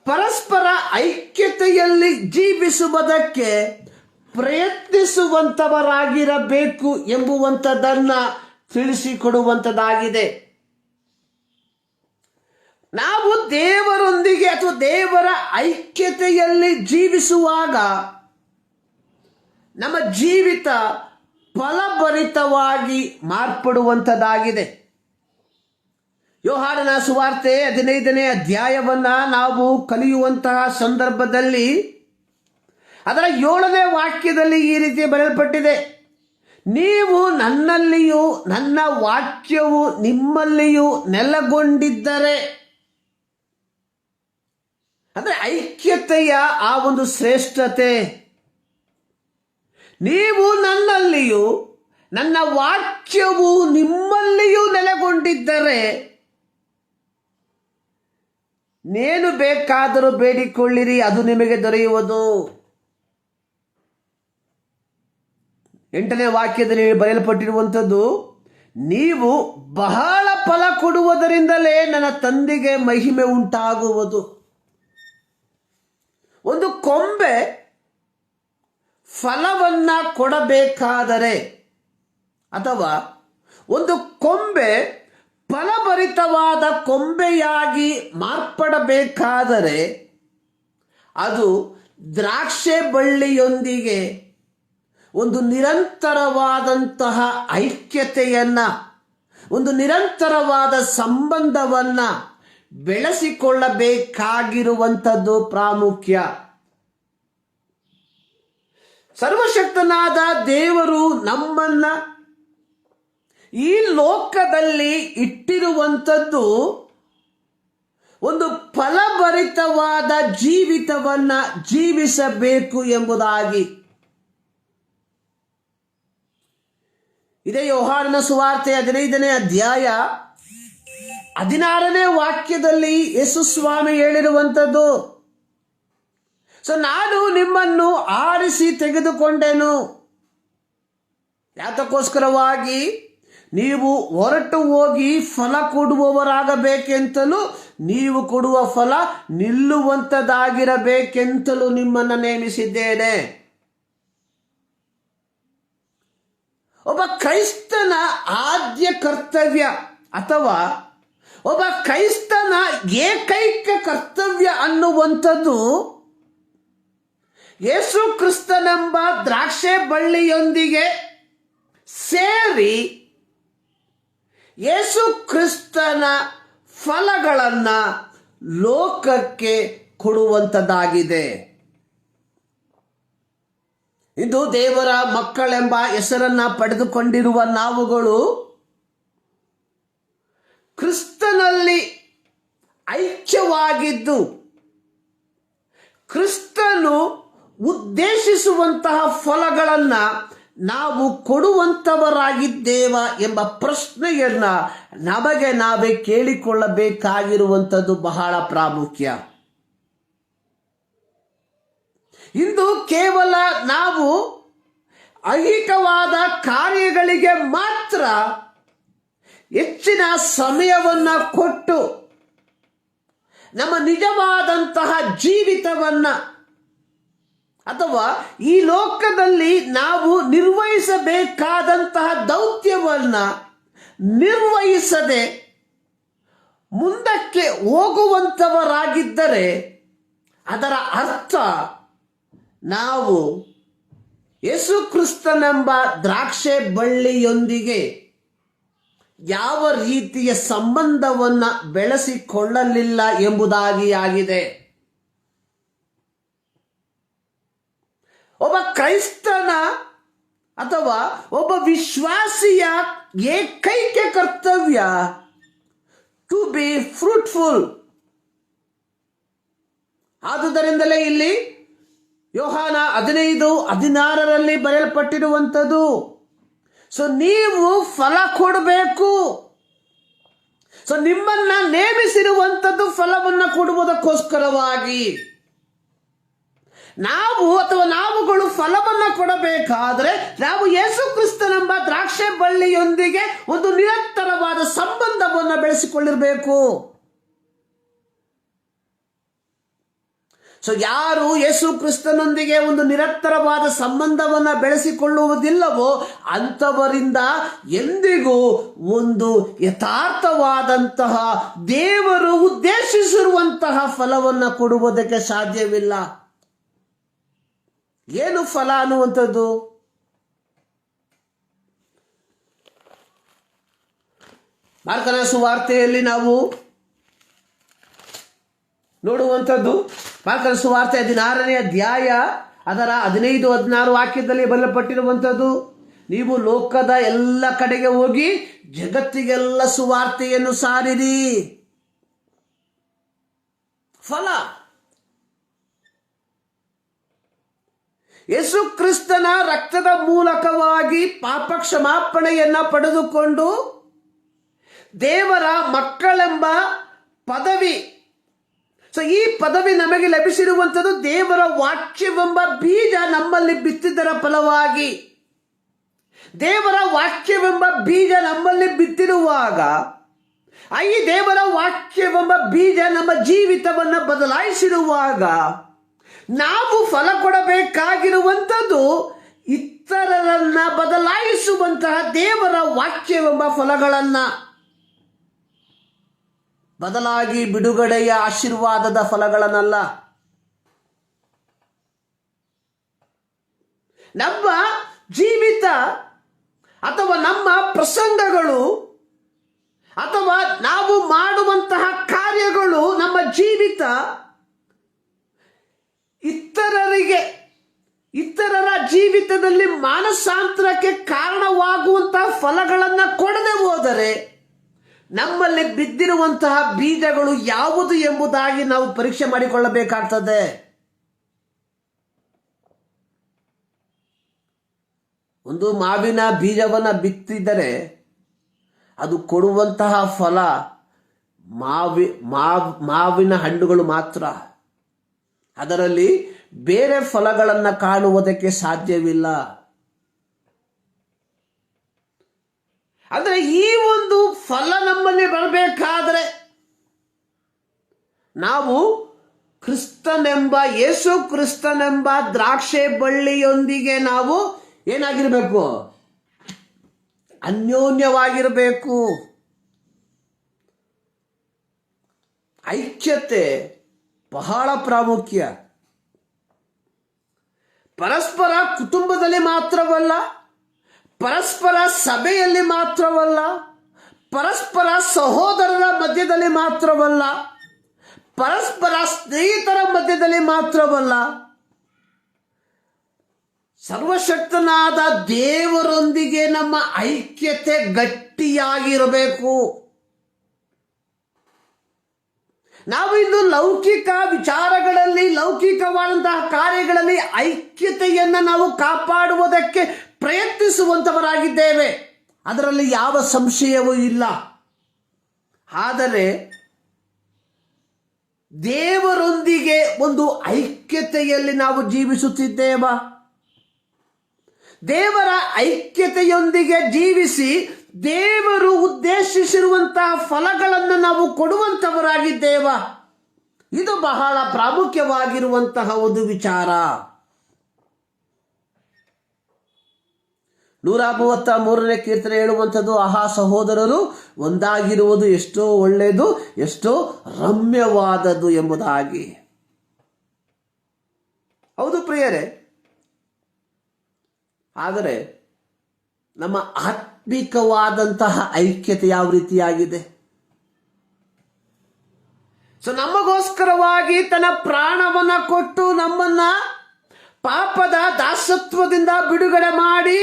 ಪರಸ್ಪರ ಐಕ್ಯತೆಯಲ್ಲಿ ಜೀವಿಸುವುದಕ್ಕೆ ಪ್ರಯತ್ನಿಸುವಂತವರಾಗಿರಬೇಕು ಎಂಬುವಂಥದ್ದನ್ನ ತಿಳಿಸಿಕೊಡುವಂಥದ್ದಾಗಿದೆ. ನಾವು ದೇವರೊಂದಿಗೆ ಅಥವಾ ದೇವರ ಐಕ್ಯತೆಯಲ್ಲಿ ಜೀವಿಸುವಾಗ ನಮ್ಮ ಜೀವಿತ ಫಲಭರಿತವಾಗಿ ಮಾರ್ಪಡುವಂಥದ್ದಾಗಿದೆ. ಯೋಹಾನನ ಸುವಾರ್ತೆ 15ನೇ ಅಧ್ಯಾಯವನ್ನ ನಾವು ಕಲಿಯುವಂತಹ ಸಂದರ್ಭದಲ್ಲಿ ಅದರ 7ನೇ ವಾಕ್ಯದಲ್ಲಿ ಈ ರೀತಿ ಬರೆಯಲ್ಪಟ್ಟಿದೆ, ನೀವು ನನ್ನಲ್ಲಿಯೂ ನನ್ನ ವಾಕ್ಯವು ನಿಮ್ಮಲ್ಲಿಯೂ ನೆಲೆಗೊಂಡಿದ್ದರೆ. ಅಂದ್ರೆ ಐಕ್ಯತೆಯ ಆ ಒಂದು ಶ್ರೇಷ್ಠತೆ, ನೀವು ನನ್ನಲ್ಲಿಯೂ ನನ್ನ ವಾಕ್ಯವು ನಿಮ್ಮಲ್ಲಿಯೂ ನೆಲೆಗೊಂಡಿದ್ದರೆ ನೇನು ಬೇಕಾದರೂ ಬೇಡಿಕೊಳ್ಳಿರಿ, ಅದು ನಿಮಗೆ ದೊರೆಯುವುದು. 8ನೇ ವಾಕ್ಯದಲ್ಲಿ ಬರೆಯಲ್ಪಟ್ಟಿರುವಂಥದ್ದು, ನೀವು ಬಹಳ ಫಲ ಕೊಡುವುದರಿಂದಲೇ ನನ್ನ ತಂದೆಗೆ ಮಹಿಮೆ ಉಂಟಾಗುವುದು. ಒಂದು ಕೊಂಬೆ ಫಲವನ್ನ ಕೊಡಬೇಕಾದರೆ ಅಥವಾ ಒಂದು ಕೊಂಬೆ ಫಲಭರಿತವಾದ ಕೊಂಬೆಯಾಗಿ ಮಾರ್ಪಡಬೇಕಾದರೆ ಅದು ದ್ರಾಕ್ಷೆ ಬಳ್ಳಿಯೊಂದಿಗೆ ಒಂದು ನಿರಂತರವಾದಂತಹ ಐಕ್ಯತೆಯನ್ನ, ಒಂದು ನಿರಂತರವಾದ ಸಂಬಂಧವನ್ನ ಬೆಳೆಸಿಕೊಳ್ಳಬೇಕಾಗಿರುವಂಥದ್ದು ಪ್ರಾಮುಖ್ಯ. ಸರ್ವಶಕ್ತನಾದ ದೇವರು ನಮ್ಮನ್ನ ಈ ಲೋಕದಲ್ಲಿ ಇಟ್ಟಿರುವಂಥದ್ದು ಒಂದು ಫಲಭರಿತವಾದ ಜೀವಿತವನ್ನ ಜೀವಿಸಬೇಕು ಎಂಬುದಾಗಿ. ಇದೇ ಯೋಹಾನನ ಸುವಾರ್ತೆ 15ನೇ ಅಧ್ಯಾಯ 16ನೇ ವಾಕ್ಯದಲ್ಲಿ ಯೇಸು ಸ್ವಾಮಿ ಹೇಳಿರುವಂಥದ್ದು, ನಾನು ನಿಮ್ಮನ್ನು ಆರಿಸಿ ತೆಗೆದುಕೊಂಡೆನು. ಯಾತಕ್ಕೋಸ್ಕರವಾಗಿ? ನೀವು ಹೊರಟು ಹೋಗಿ ಫಲ ಕೊಡುವವರಾಗಬೇಕೆಂತಲೂ ನೀವು ಕೊಡುವ ಫಲ ನಿಲ್ಲುವಂಥದ್ದಾಗಿರಬೇಕೆಂತಲೂ ನಿಮ್ಮನ್ನು ನೇಮಿಸಿದ್ದೇನೆ. ಒಬ್ಬ ಕ್ರೈಸ್ತನ ಆದ್ಯ ಕರ್ತವ್ಯ ಅಥವಾ ಒಬ್ಬ ಕ್ರೈಸ್ತನ ಏಕೈಕ ಕರ್ತವ್ಯ ಅನ್ನುವಂಥದ್ದು ಯೇಸು ಕ್ರಿಸ್ತನೆಂಬ ದ್ರಾಕ್ಷೆ ಬಳ್ಳಿಯೊಂದಿಗೆ ಸೇರಿ ಯೇಸು ಕ್ರಿಸ್ತನ ಫಲಗಳನ್ನ ಲೋಕಕ್ಕೆ ಕೊಡುವಂಥದ್ದಾಗಿದೆ. ಇದು ದೇವರ ಮಕ್ಕಳೆಂಬ ಹೆಸರನ್ನ ಪಡೆದುಕೊಂಡಿರುವ ನಾವುಗಳು ಕ್ರಿಸ್ತನಲ್ಲಿ ಐಕ್ಯವಾಗಿದ್ದು ಕ್ರಿಸ್ತನು ಉದ್ದೇಶಿಸುವಂತಹ ಫಲಗಳನ್ನ ನಾವು ಕೊಡುವಂಥವರಾಗಿದ್ದೇವ ಎಂಬ ಪ್ರಶ್ನೆಯನ್ನ ನಮಗೆ ನಾವೇ ಕೇಳಿಕೊಳ್ಳಬೇಕಾಗಿರುವಂಥದ್ದು ಬಹಳ ಪ್ರಾಮುಖ್ಯ. ಇಂದು ಕೇವಲ ನಾವು ಐಹಿಕವಾದ ಕಾರ್ಯಗಳಿಗೆ ಮಾತ್ರ ಹೆಚ್ಚಿನ ಸಮಯವನ್ನ ಕೊಟ್ಟು ನಮ್ಮ ನಿಜವಾದಂತಹ ಜೀವಿತವನ್ನ ಅಥವಾ ಈ ಲೋಕದಲ್ಲಿ ನಾವು ನಿರ್ವಹಿಸಬೇಕಾದಂತಹ ದೌತ್ಯವನ್ನ ನಿರ್ವಹಿಸದೆ ಮುಂದಕ್ಕೆ ಹೋಗುವಂಥವರಾಗಿದ್ದರೆ ಅದರ ಅರ್ಥ ನಾವು ಯೇಸು ಕ್ರಿಸ್ತನೆಂಬ ದ್ರಾಕ್ಷೆ ಬಳ್ಳಿಯೊಂದಿಗೆ ಯಾವ ರೀತಿಯ ಸಂಬಂಧವನ್ನ ಬೆಳೆಸಿಕೊಳ್ಳಲಿಲ್ಲ ಎಂಬುದಾಗಿ ಆಗಿದೆ. ಒಬ್ಬ ಕ್ರೈಸ್ತನ ಅಥವಾ ಒಬ್ಬ ವಿಶ್ವಾಸಿಯ ಏಕೈಕ ಕರ್ತವ್ಯ ಟು ಬಿ ಫ್ರೂಟ್ಫುಲ್. ಆದುದರಿಂದಲೇ ಇಲ್ಲಿ ಯೋಹಾನ 15:16 ಬರೆಯಲ್ಪಟ್ಟಿರುವಂಥದ್ದು, ನೀವು ಫಲ ಕೊಡಬೇಕು. ನಿಮ್ಮನ್ನ ನೇಮಿಸಿರುವಂಥದ್ದು ಫಲವನ್ನು ಕೊಡುವುದಕ್ಕೋಸ್ಕರವಾಗಿ. ನಾವುಗಳು ಫಲವನ್ನು ಕೊಡಬೇಕಾದರೆ ನಾವು ಯೇಸು ಕ್ರಿಸ್ತನೆಂಬ ದ್ರಾಕ್ಷೆ ಬಳ್ಳಿಯೊಂದಿಗೆ ಒಂದು ನಿರಂತರವಾದ ಸಂಬಂಧವನ್ನು ಬೆಳೆಸಿಕೊಳ್ಳಿರಬೇಕು. ಯಾರು ಯೇಸು ಕ್ರಿಸ್ತನೊಂದಿಗೆ ಒಂದು ನಿರಂತರವಾದ ಸಂಬಂಧವನ್ನು ಬೆಳೆಸಿಕೊಳ್ಳುವುದಿಲ್ಲವೋ ಅಂಥವರಿಂದ ಎಂದಿಗೂ ಒಂದು ಯಥಾರ್ಥವಾದಂತಹ ದೇವರು ಉದ್ದೇಶಿಸಿರುವಂತಹ ಫಲವನ್ನು ಕೊಡುವುದಕ್ಕೆ ಸಾಧ್ಯವಿಲ್ಲ. ಏನು ಫಲ ಅನ್ನುವಂಥದ್ದು? ಮಾರ್ಕನ ಸುವಾರ್ತೆಯಲ್ಲಿ ನಾವು ನೋಡುವಂಥದ್ದು, ಮಾರ್ಕನ ಸುವಾರ್ತೆ 16ನೇ ಅಧ್ಯಾಯ ಅದರ 15-16 ವಾಕ್ಯದಲ್ಲಿ ಬರೆಯಲ್ಪಟ್ಟಿರುವಂಥದ್ದು, ನೀವು ಲೋಕದ ಎಲ್ಲ ಕಡೆಗೆ ಹೋಗಿ ಜಗತ್ತಿಗೆಲ್ಲ ಸುವಾರ್ತೆಯನ್ನು ಸಾರಿರಿ. ಫಲ ಯೇಸು ಕ್ರಿಸ್ತನ ರಕ್ತದ ಮೂಲಕವಾಗಿ ಪಾಪ ಕ್ಷಮಾಪಣೆಯನ್ನ ಪಡೆದುಕೊಂಡು ದೇವರ ಮಕ್ಕಳೆಂಬ ಪದವಿ. ಈ ಪದವಿ ನಮಗೆ ಲಭಿಸಿರುವಂಥದ್ದು ದೇವರ ವಾಕ್ಯವೆಂಬ ಬೀಜ ನಮ್ಮಲ್ಲಿ ಬಿತ್ತಿದ್ದರ ಫಲವಾಗಿ. ದೇವರ ವಾಕ್ಯವೆಂಬ ಬೀಜ ನಮ್ಮಲ್ಲಿ ಬಿತ್ತಿರುವಾಗ ಈ ದೇವರ ವಾಕ್ಯವೆಂಬ ಬೀಜ ನಮ್ಮ ಜೀವಿತವನ್ನು ಬದಲಾಯಿಸಿರುವಾಗ ನಾವು ಫಲ ಕೊಡಬೇಕಾಗಿರುವಂಥದ್ದು ಇತರರನ್ನ ಬದಲಾಯಿಸುವಂತಹ ದೇವರ ವಾಕ್ಯವೆಂಬ ಫಲಗಳನ್ನ, ಬದಲಾಗಿ ಬಿಡುಗಡೆಯ ಆಶೀರ್ವಾದದ ಫಲಗಳನ್ನಲ್ಲ. ನಮ್ಮ ಜೀವಿತ ಅಥವಾ ನಮ್ಮ ಪ್ರಸಂಗಗಳು ಅಥವಾ ನಾವು ಮಾಡುವಂತಹ ಕಾರ್ಯಗಳು, ನಮ್ಮ ಜೀವಿತ ಇತರರ ಜೀವಿತದಲ್ಲಿ ಮಾನಸಾಂತರಕ್ಕೆ ಕಾರಣವಾಗುವಂತಹ ಫಲಗಳನ್ನು ಕೊಡದೆ ಹೋದರೆ ನಮ್ಮಲ್ಲಿ ಬಿದ್ದಿರುವಂತಹ ಬೀಜಗಳು ಯಾವುದು ಎಂಬುದಾಗಿ ನಾವು ಪರೀಕ್ಷೆ ಮಾಡಿಕೊಳ್ಳಬೇಕಾಗ್ತದೆ. ಒಂದು ಮಾವಿನ ಬೀಜವನ್ನು ಬಿತ್ತಿದರೆ ಅದು ಕೊಡುವಂತಹ ಫಲ ಮಾವಿನ ಹಣ್ಣುಗಳು ಮಾತ್ರ. ಅದರಲ್ಲಿ ಬೇರೆ ಫಲಗಳನ್ನು ಕಾಣುವುದಕ್ಕೆ ಸಾಧ್ಯವಿಲ್ಲ. ಅಂದರೆ ಈ ಒಂದು ಫಲ ನಮ್ಮಲ್ಲಿ ಬರಬೇಕಾದರೆ ನಾವು ಯೇಸು ಕ್ರಿಸ್ತನೆಂಬ ದ್ರಾಕ್ಷೆ ಬಳ್ಳಿಯೊಂದಿಗೆ ನಾವು ಏನಾಗಿರಬೇಕು? ಅನ್ಯೋನ್ಯವಾಗಿರಬೇಕು. ಐಕ್ಯತೆ ಬಹಳ ಪ್ರಾಮುಖ್ಯ. ಪರಸ್ಪರ ಕುಟುಂಬದಲ್ಲಿ ಮಾತ್ರವಲ್ಲ, ಪರಸ್ಪರ ಸಭೆಯಲ್ಲಿ ಮಾತ್ರವಲ್ಲ, ಪರಸ್ಪರ ಸಹೋದರರ ಮಧ್ಯದಲ್ಲಿ ಮಾತ್ರವಲ್ಲ, ಪರಸ್ಪರ ಸ್ನೇಹಿತರ ಮಧ್ಯದಲ್ಲಿ ಮಾತ್ರವಲ್ಲ, ಸರ್ವಶಕ್ತನಾದ ದೇವರೊಂದಿಗೆ ನಮ್ಮ ಐಕ್ಯತೆ ಗಟ್ಟಿಯಾಗಿರಬೇಕು. ನಾವು ಇಂದು ಲೌಕಿಕ ವಿಚಾರಗಳಲ್ಲಿ, ಲೌಕಿಕವಾದಂತಹ ಕಾರ್ಯಗಳಲ್ಲಿ ಐಕ್ಯತೆಯನ್ನು ನಾವು ಕಾಪಾಡುವುದಕ್ಕೆ ಪ್ರಯತ್ನಿಸುವಂತವರಾಗಿದ್ದೇವೆ. ಅದರಲ್ಲಿ ಯಾವ ಸಂಶಯವೂ ಇಲ್ಲ. ಆದರೆ ದೇವರೊಂದಿಗೆ ಒಂದು ಐಕ್ಯತೆಯಲ್ಲಿ ನಾವು ಜೀವಿಸುತ್ತಿದ್ದೇವಾ? ದೇವರ ಐಕ್ಯತೆಯೊಂದಿಗೆ ಜೀವಿಸಿ ದೇವರು ಉದ್ದೇಶಿಸಿರುವಂತಹ ಫಲಗಳನ್ನು ನಾವು ಕೊಡುವಂತವರಾಗಿದ್ದೇವಾ? ಇದು ಬಹಳ ಪ್ರಾಮುಖ್ಯವಾಗಿರುವಂತಹ ಒಂದು ವಿಚಾರ. 133ನೇ ಕೀರ್ತನೆ ಹೇಳುವಂಥದ್ದು, ಆಹಾ ಸಹೋದರರು ಒಂದಾಗಿರುವುದು ಎಷ್ಟೋ ಒಳ್ಳೆಯದು, ಎಷ್ಟೋ ರಮ್ಯವಾದದ್ದು ಎಂಬುದಾಗಿ. ಹೌದು ಪ್ರಿಯರೇ, ಆದರೆ ನಮ್ಮ ಆತ್ಮಿಕವಾದಂತಹ ಐಕ್ಯತೆ ಯಾವ ರೀತಿಯಾಗಿದೆ? ನಮಗೋಸ್ಕರವಾಗಿ ತನ್ನ ಪ್ರಾಣವನ್ನ ಕೊಟ್ಟು ನಮ್ಮನ್ನ ಪಾಪದ ದಾಸತ್ವದಿಂದ ಬಿಡುಗಡೆ ಮಾಡಿ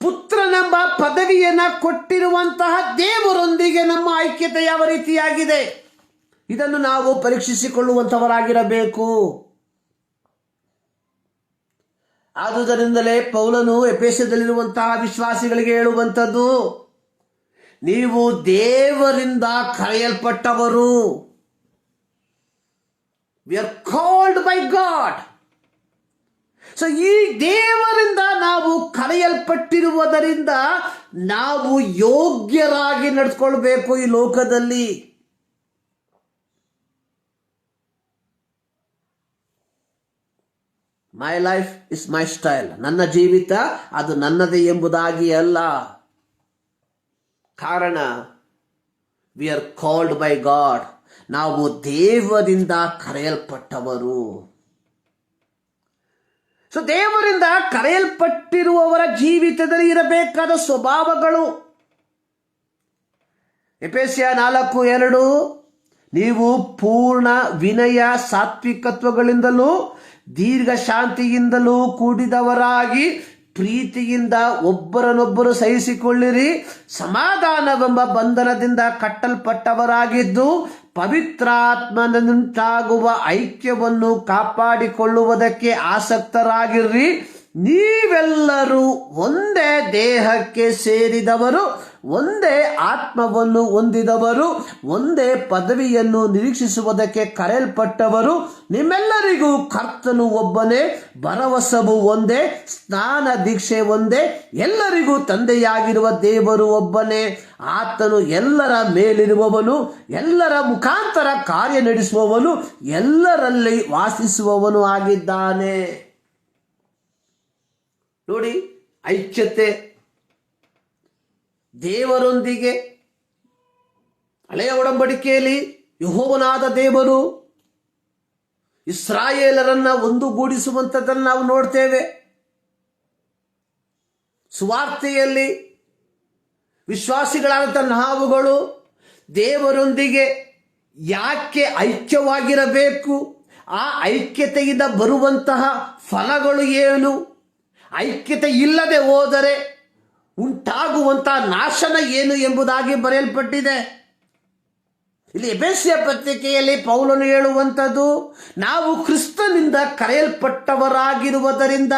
ಪುತ್ರನೆಂಬ ಪದವಿಯನ್ನ ಕೊಟ್ಟಿರುವಂತಹ ದೇವರೊಂದಿಗೆ ನಮ್ಮ ಐಕ್ಯತೆ ಯಾವ ರೀತಿಯಾಗಿದೆ? ಇದನ್ನು ನಾವು ಪರೀಕ್ಷಿಸಿಕೊಳ್ಳುವಂತವರಾಗಿರಬೇಕು. ಆದುದರಿಂದಲೇ ಪೌಲನು ಎಫೆಸದಲ್ಲಿರುವಂತಹ ವಿಶ್ವಾಸಿಗಳಿಗೆ ಹೇಳುವಂಥದ್ದು, ನೀವು ದೇವರಿಂದ ಕರೆಯಲ್ಪಟ್ಟವರು. We are called by God. ಈ ದೇವರಿಂದ ನಾವು ಕರೆಯಲ್ಪಟ್ಟಿರುವುದರಿಂದ ನಾವು ಯೋಗ್ಯರಾಗಿ ನಡೆದುಕೊಳ್ಬೇಕು ಈ ಲೋಕದಲ್ಲಿ. My life is my style. ನನ್ನ ಜೀವಿತ ಅದು ನನ್ನದೇ ಎಂಬುದಾಗಿ ಅಲ್ಲ. ಕಾರಣ we are called by God. ನಾವು ದೇವರಿಂದ ಕರೆಯಲ್ಪಟ್ಟವರು. ದೇವರಿಂದ ಕರೆಯಲ್ಪಟ್ಟಿರುವವರ ಜೀವಿತದಲ್ಲಿ ಇರಬೇಕಾದ ಸ್ವಭಾವಗಳು. ಎಫೆಸ್ಯ 4:2, ನೀವು ಪೂರ್ಣ ವಿನಯ ಸಾತ್ವಿಕತ್ವಗಳಿಂದಲೂ ದೀರ್ಘ ಶಾಂತಿಯಿಂದಲೂ ಕೂಡಿದವರಾಗಿ ಪ್ರೀತಿಯಿಂದ ಒಬ್ಬರನ್ನೊಬ್ಬರು ಸಹಿಸಿಕೊಳ್ಳಿರಿ. ಸಮಾಧಾನವೆಂಬ ಬಂಧನದಿಂದ ಕಟ್ಟಲ್ಪಟ್ಟವರಾಗಿದ್ದು ಪವಿತ್ರಾತ್ಮನಿಂದಾಗುವ ಐಕ್ಯವನ್ನು ಕಾಪಾಡಿಕೊಳ್ಳುವುದಕ್ಕೆ ಆಸಕ್ತರಾಗಿರ್ರಿ. ನೀವೆಲ್ಲರೂ ಒಂದೇ ದೇಹಕ್ಕೆ ಸೇರಿದವರು ಒಂದೇ ಆತ್ಮವನ್ನು ಹೊಂದಿದವರು, ಒಂದೇ ಪದವಿಯನ್ನು ನಿರೀಕ್ಷಿಸುವುದಕ್ಕೆ ಕರೆಯಲ್ಪಟ್ಟವರು. ನಿಮ್ಮೆಲ್ಲರಿಗೂ ಕರ್ತನು ಒಬ್ಬನೇ, ಭರವಸವು ಒಂದೇ, ಸ್ನಾನ ದೀಕ್ಷೆ ಒಂದೇ, ಎಲ್ಲರಿಗೂ ತಂದೆಯಾಗಿರುವ ದೇವರು ಒಬ್ಬನೇ. ಆತನು ಎಲ್ಲರ ಮೇಲಿರುವವನು, ಎಲ್ಲರ ಮುಖಾಂತರ ಕಾರ್ಯ ನಡೆಸುವವನು, ಎಲ್ಲರಲ್ಲಿ ವಾಸಿಸುವವನು ಆಗಿದ್ದಾನೆ. ನೋಡಿ, ಐಕ್ಯತೆ ದೇವರೊಂದಿಗೆ. ಹಳೆಯ ಒಡಂಬಡಿಕೆಯಲ್ಲಿ ಯೆಹೋವನಾದ ದೇವರು ಇಸ್ರಾಯೇಲರನ್ನ ಒಂದುಗೂಡಿಸುವಂಥದ್ದನ್ನು ನಾವು ನೋಡ್ತೇವೆ. ಸುವಾರ್ತೆಯಲ್ಲಿ ವಿಶ್ವಾಸಿಗಳಾದಂಥ ನಾವುಗಳು ದೇವರೊಂದಿಗೆ ಯಾಕೆ ಐಕ್ಯವಾಗಿರಬೇಕು, ಆ ಐಕ್ಯತೆಯಿಂದ ಬರುವಂತಹ ಫಲಗಳು ಏನು, ಐಕ್ಯತೆ ಇಲ್ಲದೆ ಹೋದರೆ ಉಂಟಾಗುವಂತಹ ನಾಶನ ಏನು ಎಂಬುದಾಗಿ ಬರೆಯಲ್ಪಟ್ಟಿದೆ. ಇಲ್ಲಿ ಎಫೆಸ್ಯ ಪತ್ರಿಕೆಯಲ್ಲಿ ಪೌಲನು ಹೇಳುವಂಥದ್ದು, ನಾವು ಕ್ರಿಸ್ತನಿಂದ ಕರೆಯಲ್ಪಟ್ಟವರಾಗಿರುವುದರಿಂದ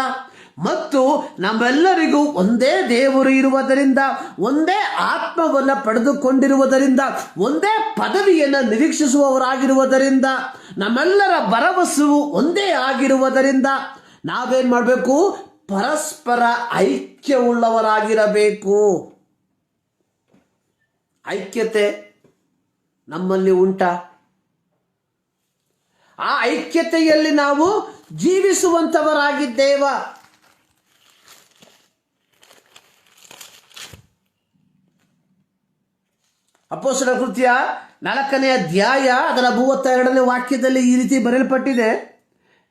ಮತ್ತು ನಮ್ಮೆಲ್ಲರಿಗೂ ಒಂದೇ ದೇವರು ಇರುವುದರಿಂದ, ಒಂದೇ ಆತ್ಮವನ್ನು ಪಡೆದುಕೊಂಡಿರುವುದರಿಂದ, ಒಂದೇ ಪದವಿಯನ್ನು ನಿರೀಕ್ಷಿಸುವವರಾಗಿರುವುದರಿಂದ, ನಮ್ಮೆಲ್ಲರ ಭರವಸೆಯು ಒಂದೇ ಆಗಿರುವುದರಿಂದ ನಾವೇನು ಮಾಡಬೇಕು? ಪರಸ್ಪರ ಐಕ್ಯವುಳ್ಳವರಾಗಿರಬೇಕು. ಐಕ್ಯತೆ ನಮ್ಮಲ್ಲಿ ಉಂಟಾ? ಆ ಐಕ್ಯತೆಯಲ್ಲಿ ನಾವು ಜೀವಿಸುವಂತವರಾಗಿದ್ದೇವ. ಅಪೊಸ್ತಲರ ಕೃತ್ಯ 4ನೇ ಅಧ್ಯಾಯ ಅದರ 32ನೇ ವಾಕ್ಯದಲ್ಲಿ ಈ ರೀತಿ ಬರೆಯಲ್ಪಟ್ಟಿದೆ,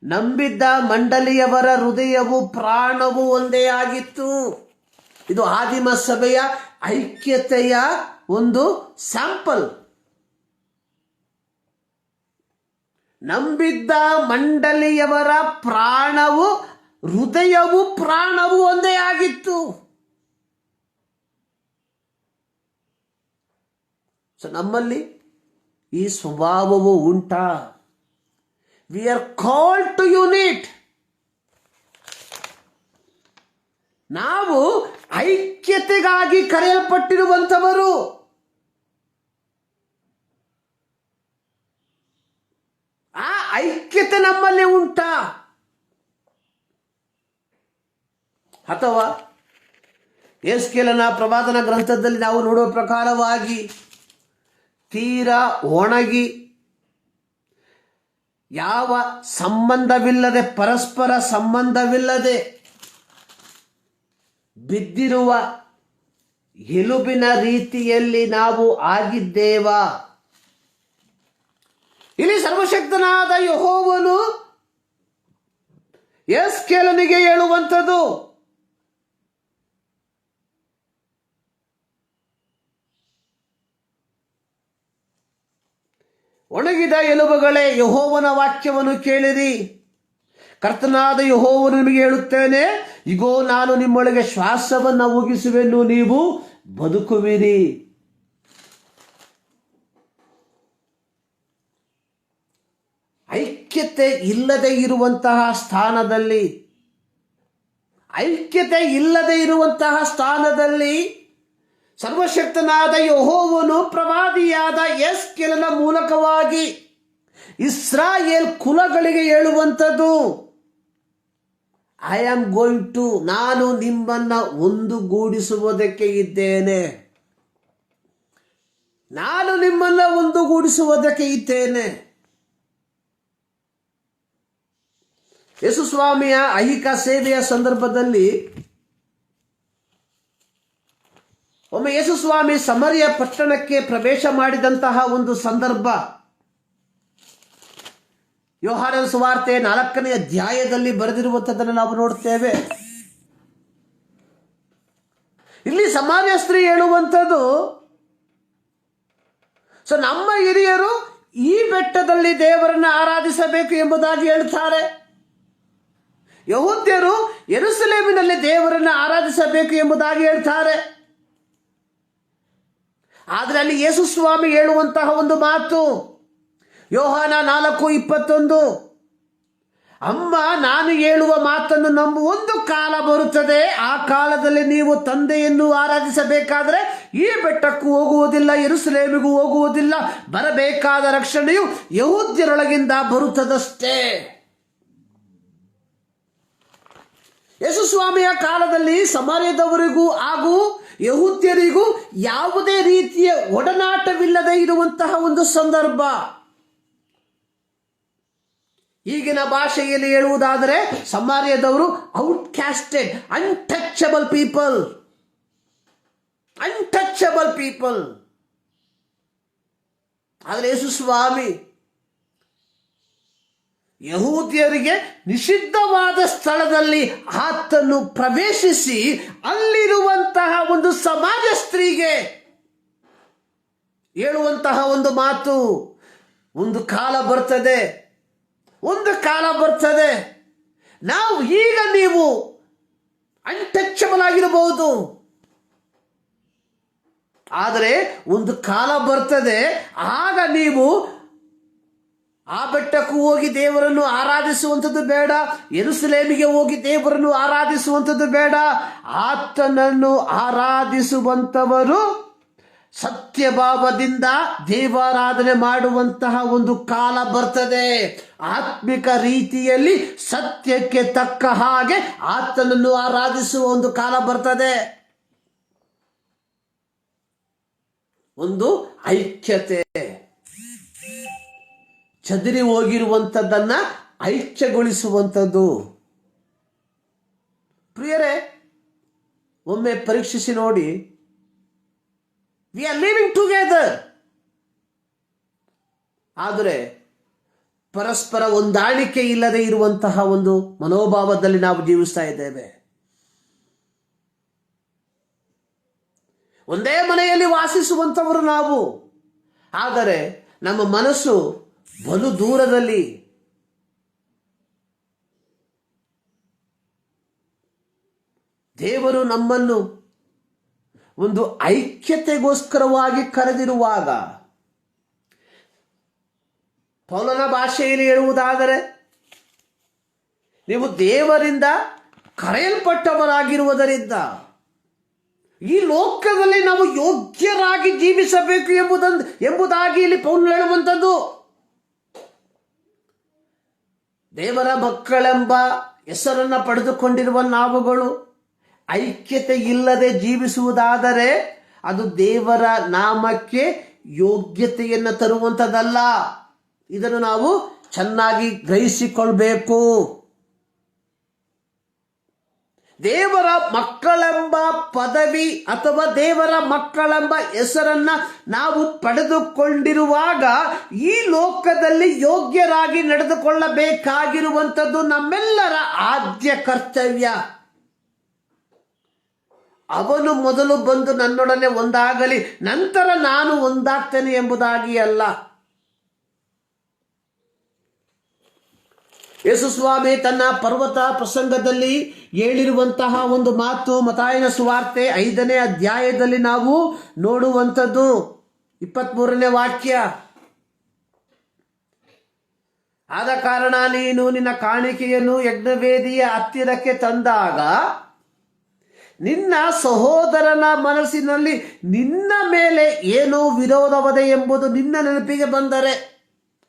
ನಂಬಿದ್ದ ಮಂಡಳಿಯವರ ಹೃದಯವು ಪ್ರಾಣವು ಒಂದೇ ಆಗಿತ್ತು. ಇದು ಆದಿಮ ಸಭೆಯ ಐಕ್ಯತೆಯ ಒಂದು ಸ್ಯಾಂಪಲ್. ನಂಬಿದ್ದ ಮಂಡಳಿಯವರ ಹೃದಯವು ಪ್ರಾಣವು ಒಂದೇ ಆಗಿತ್ತು. ನಮ್ಮಲ್ಲಿ ಈ ಸ್ವಭಾವವು ಉಂಟಾ? We are called to unite. ನಾವು ಐಕ್ಯತೆಗಾಗಿ ಕರೆಯಲ್ಪಟ್ಟಿರುವಂತವರು. ಆ ಐಕ್ಯತೆ ನಮ್ಮಲ್ಲಿ ಉಂಟಾ? ಅಥವಾ ಯೆಹೆಜ್ಕೇಲನ ಪ್ರವಾದನ ಗ್ರಂಥದಲ್ಲಿ ನಾವು ನೋಡುವ ಪ್ರಕಾರವಾಗಿ ತೀರಾ ಒಣಗಿ, ಯಾವ ಸಂಬಂಧವಿಲ್ಲದೆ, ಪರಸ್ಪರ ಸಂಬಂಧವಿಲ್ಲದೆ ಬಿದ್ದಿರುವ ಎಲುಬಿನ ರೀತಿಯಲ್ಲಿ ನಾವು ಆಗಿದ್ದೇವಾ? ಇಲ್ಲಿ ಸರ್ವಶಕ್ತನಾದ ಯೆಹೋವನು ಯೆಹೆಜ್ಕೇಲನಿಗೆ ಹೇಳುವಂಥದ್ದು, ಒಣಗಿದ ಎಲುಬುಗಳೇ, ಯೆಹೋವನ ವಾಕ್ಯವನ್ನು ಕೇಳಿರಿ. ಕರ್ತನಾದ ಯೆಹೋವನು ನಿಮಗೆ ಹೇಳುತ್ತೇನೆ, ಇಗೋ ನಾನು ನಿಮ್ಮೊಳಗೆ ಶ್ವಾಸವನ್ನು ಊಗಿಸುವೆನು, ನೀವು ಬದುಕುವಿರಿ. ಐಕ್ಯತೆ ಇಲ್ಲದೆ ಇರುವಂತಹ ಸ್ಥಾನದಲ್ಲಿ ಸರ್ವಶಕ್ತನಾದ ಯೆಹೋವನು ಪ್ರವಾದಿಯಾದ ಯೆಹೆಜ್ಕೇಲನ ಮೂಲಕವಾಗಿ ಇಸ್ರಾಯೇಲ್ ಕುಲಗಳಿಗೆ ಹೇಳುವಂಥದ್ದು, ಐ ಆಮ್ ಗೋಯಿಂಗ್ ಟು, ನಾನು ನಿಮ್ಮನ್ನ ಒಂದುಗೂಡಿಸುವುದಕ್ಕೆ ಇದ್ದೇನೆ. ನಾನು ನಿಮ್ಮನ್ನ ಒಂದುಗೂಡಿಸುವುದಕ್ಕೆ ಇದ್ದೇನೆ. ಯೇಸು ಸ್ವಾಮಿಯ ಐಹಿಕ ಸೇವೆಯ ಸಂದರ್ಭದಲ್ಲಿ ಒಮ್ಮೆ ಯೇಸು ಸ್ವಾಮಿ ಸಮರಿಯ ಪಟ್ಟಣಕ್ಕೆ ಪ್ರವೇಶ ಮಾಡಿದಂತಹ ಒಂದು ಸಂದರ್ಭ ಯೋಹಾನನ ಸುವಾರ್ತೆ 4ನೇ ಅಧ್ಯಾಯದಲ್ಲಿ ಬರೆದಿರುವಂಥದ್ದನ್ನು ನಾವು ನೋಡ್ತೇವೆ. ಇಲ್ಲಿ ಸಮಾರ್ಯ ಸ್ತ್ರೀ ಹೇಳುವಂಥದ್ದು, ನಮ್ಮ ಹಿರಿಯರು ಈ ಬೆಟ್ಟದಲ್ಲಿ ದೇವರನ್ನು ಆರಾಧಿಸಬೇಕು ಎಂಬುದಾಗಿ ಹೇಳ್ತಾರೆ, ಯಹೂದ್ಯರು ಯೆರೂಸಲೇಮಿನಲ್ಲಿ ದೇವರನ್ನು ಆರಾಧಿಸಬೇಕು ಎಂಬುದಾಗಿ ಹೇಳ್ತಾರೆ. ಆದರೆ ಅಲ್ಲಿ ಯೇಸು ಸ್ವಾಮಿ ಹೇಳುವಂತಹ ಒಂದು ಮಾತು, ಯೋಹಾನ 4:21, ಅಮ್ಮ ನಾನು ಹೇಳುವ ಮಾತನ್ನು ನಂಬು, ಒಂದು ಕಾಲ ಬರುತ್ತದೆ, ಆ ಕಾಲದಲ್ಲಿ ನೀವು ತಂದೆಯನ್ನು ಆರಾಧಿಸಬೇಕಾದರೆ ಈ ಬೆಟ್ಟಕ್ಕೂ ಹೋಗುವುದಿಲ್ಲ, ಯೆರೂಸಲೇಮಿಗೂ ಹೋಗುವುದಿಲ್ಲ. ಬರಬೇಕಾದ ರಕ್ಷಣೆಯು ಯೆಹೂದ್ಯರೊಳಗಿಂದ ಬರುತ್ತದಷ್ಟೇ. ಯೇಸು ಸ್ವಾಮಿಯ ಕಾಲದಲ್ಲಿ ಸಮಾರ್ಯದವರಿಗೂ ಹಾಗೂ ಯೆಹೂದ್ಯರಿಗೂ ಯಾವುದೇ ರೀತಿಯ ಒಡನಾಟವಿಲ್ಲದೆ ಇರುವಂತಹ ಒಂದು ಸಂದರ್ಭ. ಈಗಿನ ಭಾಷೆಯಲ್ಲಿ ಹೇಳುವುದಾದರೆ ಸಮಾರ್ಯದವರು ಔಟ್ಕ್ಯಾಸ್ಟೆಡ್, ಅನ್ಟಚಬಲ್ ಪೀಪಲ್. ಆದರೆ ಯೇಸು ಸ್ವಾಮಿ ಯಹೂದ್ಯರಿಗೆ ನಿಷಿದ್ಧವಾದ ಸ್ಥಳದಲ್ಲಿ ಆತನು ಪ್ರವೇಶಿಸಿ ಅಲ್ಲಿರುವಂತಹ ಒಂದು ಸಮಾಜ ಸ್ತ್ರೀಗೆ ಹೇಳುವಂತಹ ಒಂದು ಮಾತು, ಒಂದು ಕಾಲ ಬರ್ತದೆ, ನಾವು ಈಗ ನೀವು ಅನ್ಟಚಬಲ್ ಆಗಿರಬಹುದು, ಆದರೆ ಒಂದು ಕಾಲ ಬರ್ತದೆ ಆಗ ನೀವು ಆ ಬೆಟ್ಟಕ್ಕೂ ಹೋಗಿ ದೇವರನ್ನು ಆರಾಧಿಸುವಂಥದ್ದು ಬೇಡ, ಯೆರೂಸಲೇಮಿಗೆ ಹೋಗಿ ದೇವರನ್ನು ಆರಾಧಿಸುವಂಥದ್ದು ಬೇಡ. ಆತನನ್ನು ಆರಾಧಿಸುವಂಥವರು ಸತ್ಯಭಾವದಿಂದ ದೇವಾರಾಧನೆ ಮಾಡುವಂತಹ ಒಂದು ಕಾಲ ಬರ್ತದೆ. ಆತ್ಮಿಕ ರೀತಿಯಲ್ಲಿ ಸತ್ಯಕ್ಕೆ ತಕ್ಕ ಹಾಗೆ ಆತನನ್ನು ಆರಾಧಿಸುವ ಒಂದು ಕಾಲ ಬರ್ತದೆ. ಒಂದು ಐಕ್ಯತೆ, ಚದರಿ ಹೋಗಿರುವಂಥದ್ದನ್ನ ಐಕ್ಯಗೊಳಿಸುವಂಥದ್ದು. ಪ್ರಿಯರೇ, ಒಮ್ಮೆ ಪರೀಕ್ಷಿಸಿ ನೋಡಿ. ವಿ ಆರ್ ಲಿವಿಂಗ್ ಟುಗೆದರ್, ಆದರೆ ಪರಸ್ಪರ ಹೊಂದಾಣಿಕೆ ಇಲ್ಲದೆ ಇರುವಂತಹ ಒಂದು ಮನೋಭಾವದಲ್ಲಿ ನಾವು ಜೀವಿಸ್ತಾ ಇದ್ದೇವೆ. ಒಂದೇ ಮನೆಯಲ್ಲಿ ವಾಸಿಸುವಂಥವರು ನಾವು, ಆದರೆ ನಮ್ಮ ಮನಸ್ಸು ಬಲು ದೂರದಲ್ಲಿ. ದೇವರು ನಮ್ಮನ್ನು ಒಂದು ಐಕ್ಯತೆಗೋಸ್ಕರವಾಗಿ ಕರೆದಿರುವಾಗ, ಪೌಲನ ಭಾಷೆಯಲ್ಲಿ ಹೇಳುವುದಾದರೆ, ನೀವು ದೇವರಿಂದ ಕರೆಯಲ್ಪಟ್ಟವರಾಗಿರುವುದರಿಂದ ಈ ಲೋಕದಲ್ಲಿ ನಾವು ಯೋಗ್ಯರಾಗಿ ಜೀವಿಸಬೇಕು ಎಂಬುದಾಗಿ ಇಲ್ಲಿ ಪೌಲ ಹೇಳುವಂಥದ್ದು. ದೇವರ ಮಕ್ಕಳೆಂಬ ಹೆಸರನ್ನು ಪಡೆದುಕೊಂಡಿರುವ ನಾವುಗಳು ಐಕ್ಯತೆ ಇಲ್ಲದೆ ಜೀವಿಸುವುದಾದರೆ ಅದು ದೇವರ ನಾಮಕ್ಕೆ ಯೋಗ್ಯತೆಯನ್ನು ತರುವಂಥದ್ದಲ್ಲ. ಇದನ್ನು ನಾವು ಚೆನ್ನಾಗಿ ಗ್ರಹಿಸಿಕೊಳ್ಬೇಕು. ದೇವರ ಮಕ್ಕಳೆಂಬ ಪದವಿ ಅಥವಾ ದೇವರ ಮಕ್ಕಳೆಂಬ ಹೆಸರನ್ನ ನಾವು ಪಡೆದುಕೊಂಡಿರುವಾಗ ಈ ಲೋಕದಲ್ಲಿ ಯೋಗ್ಯರಾಗಿ ನಡೆದುಕೊಳ್ಳಬೇಕಾಗಿರುವಂಥದ್ದು ನಮ್ಮೆಲ್ಲರ ಆದ್ಯ ಕರ್ತವ್ಯ. ಅವನು ಮೊದಲು ಬಂದು ನನ್ನೊಡನೆ ಒಂದಾಗಲಿ, ನಂತರ ನಾನು ಒಂದಾಗ್ತೇನೆ ಎಂಬುದಾಗಿ ಅಲ್ಲ. ಯೇಸು ಸ್ವಾಮಿ ತನ್ನ ಪರ್ವತ ಪ್ರಸಂಗದಲ್ಲಿ ಹೇಳಿರುವಂತಹ ಒಂದು ಮಾತು ಮತ್ತಾಯನ ಸುವಾರ್ತೆ 5ನೇ ಅಧ್ಯಾಯದಲ್ಲಿ ನಾವು ನೋಡುವಂಥದ್ದು. 23ನೇ ವಾಕ್ಯ, ಆದ ಕಾರಣ ನೀನು ನಿನ್ನ ಕಾಣಿಕೆಯನ್ನು ಯಜ್ಞವೇದಿಯ ಹತ್ತಿರಕ್ಕೆ ತಂದಾಗ ನಿನ್ನ ಸಹೋದರನ ಮನಸ್ಸಿನಲ್ಲಿ ನಿನ್ನ ಮೇಲೆ ಏನೋ ವಿರೋಧವದೆ ಎಂಬುದು ನಿನ್ನ ನೆನಪಿಗೆ ಬಂದರೆ,